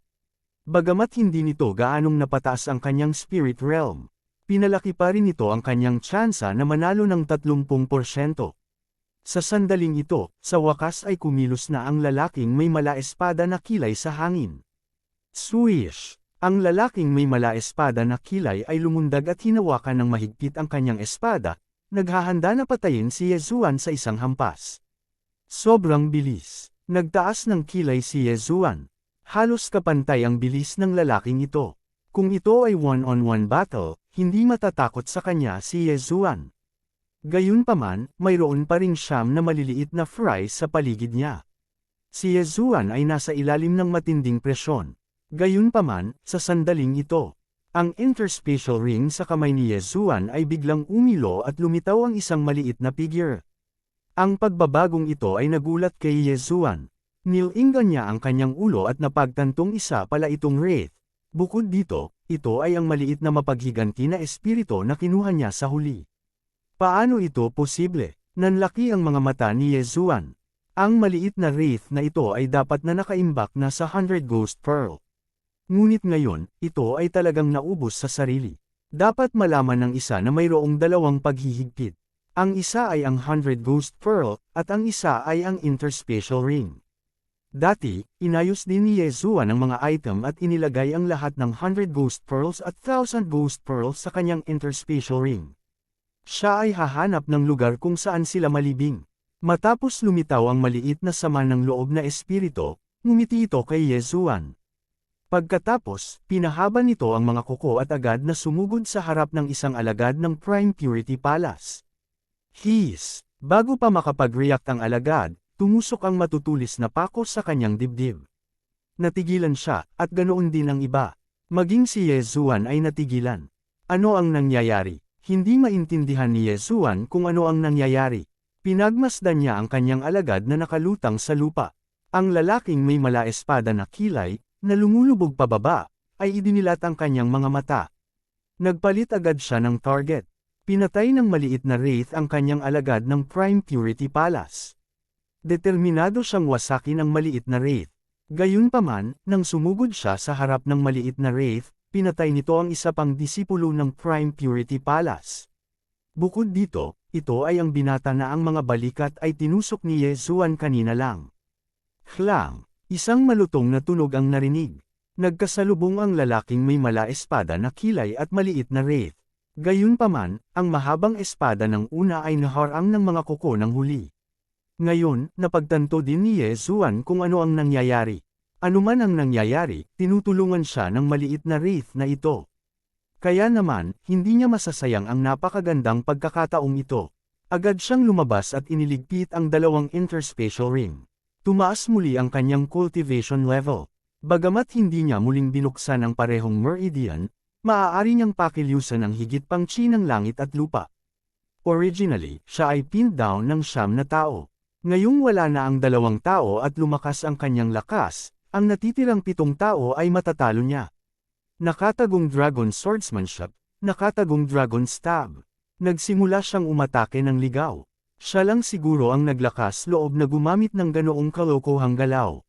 Bagamat hindi nito gaanong napataas ang kanyang spirit realm, pinalaki pa rin nito ang kanyang tsansa na manalo ng 30%. Sa sandaling ito, sa wakas ay kumilos na ang lalaking may mala-espada na kilay sa hangin. Swish! Ang lalaking may mala-espada na kilay ay lumundag at hinawakan ng mahigpit ang kanyang espada, naghahanda na patayin si Yezuan sa isang hampas. Sobrang bilis. Nagtaas ng kilay si Yezuan. Halos kapantay ang bilis ng lalaking ito. Kung ito ay one-on-one battle, hindi matatakot sa kanya si Yezuan. Gayunpaman, mayroon pa ring 9 na maliliit na fry sa paligid niya. Si Yezuan ay nasa ilalim ng matinding presyon. Gayunpaman, sa sandaling ito, ang interspatial ring sa kamay ni Yezuan ay biglang umilo at lumitaw ang isang maliit na figure. Ang pagbabagong ito ay nagulat kay Yezuan. Nilingan niya ang kanyang ulo at napagtantong isa pala itong wraith. Bukod dito, ito ay ang maliit na mapaghiganti na espiritu na kinuha niya sa huli. Paano ito posible? Nanlaki ang mga mata ni Yezuan. Ang maliit na wraith na ito ay dapat na nakaimbak na sa 100 Ghost Pearl. Ngunit ngayon, ito ay talagang naubos sa sarili. Dapat malaman ng isa na mayroong dalawang paghihigpit. Ang isa ay ang 100 Ghost Pearl, at ang isa ay ang Interspatial Ring. Dati, inayos din ni Yezuan ang mga item at inilagay ang lahat ng 100 Ghost Pearls at 1000 Ghost Pearls sa kanyang Interspatial Ring. Siya ay hahanap ng lugar kung saan sila malibing. Matapos lumitaw ang maliit na sama ng loob na espiritu, ngumiti ito kay Yezuan. Pagkatapos, pinahaba nito ang mga kuko at agad na sumugod sa harap ng isang alagad ng Prime Purity Palace. Bago pa makapag-react ang alagad, tumusok ang matutulis na pako sa kanyang dibdib. Natigilan siya, at ganoon din ang iba. Maging si Yezuan ay natigilan. Ano ang nangyayari? Hindi maintindihan ni Yezuan kung ano ang nangyayari. Pinagmasdan niya ang kanyang alagad na nakalutang sa lupa. Ang lalaking may mala espada na kilay, na lumulubog pababa, ay idinilat ang kanyang mga mata. Nagpalit agad siya ng target. Pinatay ng maliit na wraith ang kanyang alagad ng Prime Purity Palace. Determinado siyang wasakin ang maliit na wraith. Gayunpaman, nang sumugod siya sa harap ng maliit na wraith, pinatay nito ang isa pang disipulo ng Prime Purity Palace. Bukod dito, ito ay ang binata na ang mga balikat ay tinusok ni Yezuan kanina lang. Klang! Isang malutong na tunog ang narinig. Nagkasalubong ang lalaking may mala espada na kilay at maliit na wraith. Gayunpaman, ang mahabang espada ng una ay naharang ng mga kuko ng huli. Ngayon, napagtanto din ni Yezuan kung ano ang nangyayari. Anuman ang nangyayari, tinutulungan siya ng maliit na wraith na ito. Kaya naman, hindi niya masasayang ang napakagandang pagkakataong ito. Agad siyang lumabas at iniligpit ang dalawang interspatial ring. Tumaas muli ang kanyang cultivation level. Bagamat hindi niya muling binuksan ang parehong meridian, maaari niyang pakilusan ang higit pang chi ng langit at lupa. Originally, siya ay pinned down ng 9 na tao. Ngayong wala na ang 2 tao at lumakas ang kanyang lakas, ang natitirang 7 tao ay matatalo niya. Nakatagong Dragon Swordsmanship, nakatagong Dragon Stab. Nagsimula siyang umatake ng ligaw. Siya lang siguro ang naglakas loob na gumamit ng ganoong kalokohang galaw.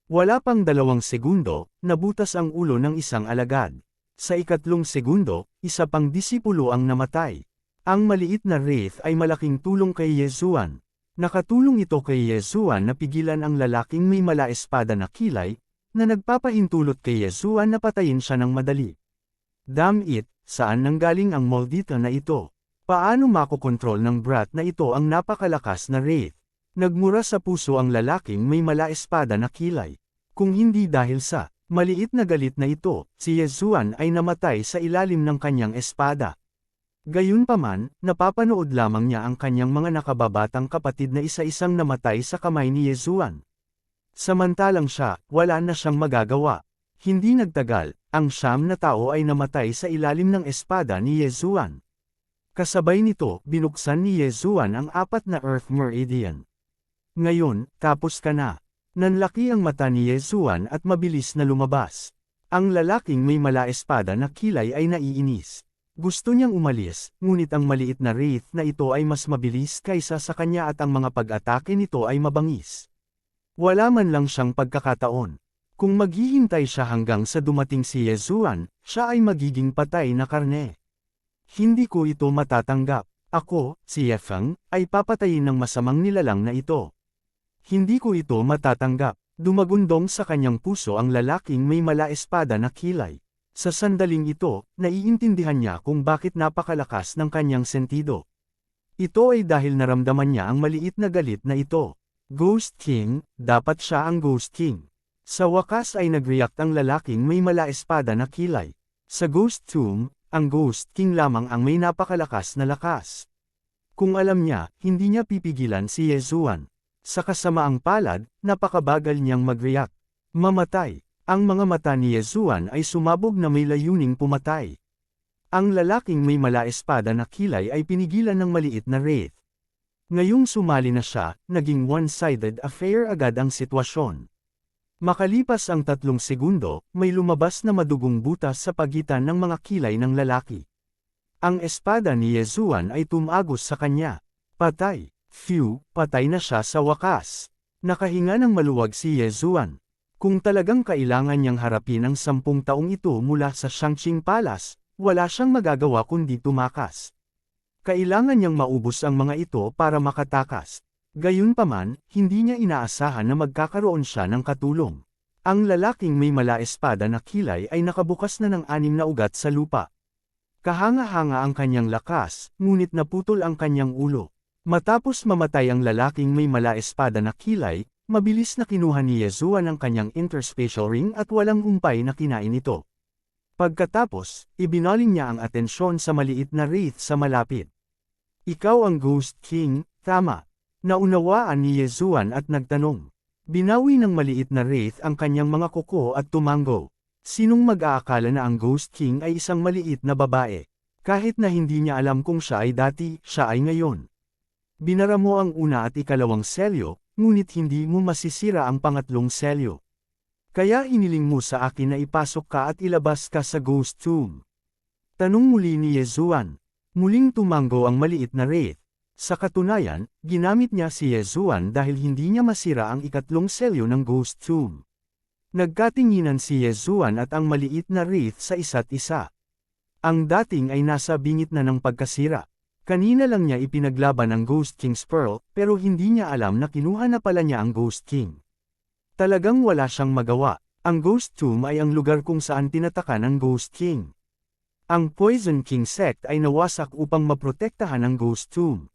Wala pang 2 segundo, nabutas ang ulo ng isang alagad. Sa ikatlong segundo, isa pang disipulo ang namatay. Ang maliit na wraith ay malaking tulong kay Yezuan. Nakatulong ito kay Yezuan na pigilan ang lalaking may mala espada na kilay, na nagpapahintulot kay Yezuan na patayin siya ng madali. Damn it, saan nanggaling ang maldita na ito? Paano makokontrol ng brat na ito ang napakalakas na wraith? Nagmura sa puso ang lalaking may mala espada na kilay. Kung hindi dahil sa maliit na galit na ito, si Yezuan ay namatay sa ilalim ng kanyang espada. Gayunpaman, napapanood lamang niya ang kanyang mga nakababatang kapatid na isa-isang namatay sa kamay ni Yezuan. Samantalang siya, wala na siyang magagawa. Hindi nagtagal, ang 9 na tao ay namatay sa ilalim ng espada ni Yezuan. Kasabay nito, binuksan ni Yezuan ang 4 na Earth Meridian. Ngayon, tapos ka na. Nanlaki ang mata ni Yezuan at mabilis na lumabas. Ang lalaking may mala espada na kilay ay naiinis. Gusto niyang umalis, ngunit ang maliit na wraith na ito ay mas mabilis kaysa sa kanya at ang mga pag-atake nito ay mabangis. Wala man lang siyang pagkakataon. Kung maghihintay siya hanggang sa dumating si Yezuan, siya ay magiging patay na karne. Hindi ko ito matatanggap. Ako, si Yefeng, ay papatayin ng masamang nilalang na ito. Hindi ko ito matatanggap. Dumagundong sa kanyang puso ang lalaking may mala espada na kilay. Sa sandaling ito, naiintindihan niya kung bakit napakalakas ng kanyang sentido. Ito ay dahil naramdaman niya ang maliit na galit na ito. Ghost King, dapat siya ang Ghost King. Sa wakas ay nag-react ang lalaking may mala espada na kilay. Sa Ghost Tomb, ang Ghost King lamang ang may napakalakas na lakas. Kung alam niya, hindi niya pipigilan si Yezuan. Sa kasamaang palad, napakabagal niyang mag-react. Mamatay. Ang mga mata ni Yezuan ay sumabog na may layuning pumatay. Ang lalaking may mala espada na kilay ay pinigilan ng maliit na wraith. Ngayong sumali na siya, naging one-sided affair agad ang sitwasyon. Makalipas ang 3 segundo, may lumabas na madugong butas sa pagitan ng mga kilay ng lalaki. Ang espada ni Yezuan ay tumagos sa kanya. Patay. Phew, patay na siya sa wakas. Nakahinga ng maluwag si Yezuan. Kung talagang kailangan niyang harapin ang 10 taong ito mula sa Shangqing Palace, wala siyang magagawa kundi tumakas. Kailangan niyang maubos ang mga ito para makatakas. Gayunpaman, hindi niya inaasahan na magkakaroon siya ng katulong. Ang lalaking may mala espada na kilay ay nakabukas na ng 6 na ugat sa lupa. Kahanga-hanga ang kanyang lakas, ngunit naputol ang kanyang ulo. Matapos mamatay ang lalaking may mala espada na kilay, mabilis na kinuha ni Yezuan ang kanyang interspatial ring at walang umpay na kinain ito. Pagkatapos, ibinaling niya ang atensyon sa maliit na wraith sa malapit. Ikaw ang Ghost King, tama. Naunawaan ni Yezuan at nagtanong. Binawi ng maliit na wraith ang kanyang mga kuko at tumango. Sinong mag-aakala na ang Ghost King ay isang maliit na babae? Kahit na hindi niya alam kung siya ay dati, siya ay ngayon. Binara mo ang una at ikalawang selyo, ngunit hindi mo masisira ang pangatlong selyo. Kaya hiniling mo sa akin na ipasok ka at ilabas ka sa Ghost Tomb. Tanong muli ni Yezuan. Muling tumango ang maliit na wraith. Sa katunayan, ginamit niya si Yezuan dahil hindi niya masira ang ikatlong selyo ng Ghost Tomb. Nagkatinginan si Yezuan at ang maliit na wraith sa isa't isa. Ang dating ay nasa bingit na ng pagkasira. Kanina lang niya ipinaglaban ang Ghost King's Pearl, pero hindi niya alam na kinuha na pala niya ang Ghost King. Talagang wala siyang magawa. Ang Ghost Tomb ay ang lugar kung saan tinatakan ang Ghost King. Ang Poison King sect ay nawasak upang maprotektahan ang Ghost Tomb.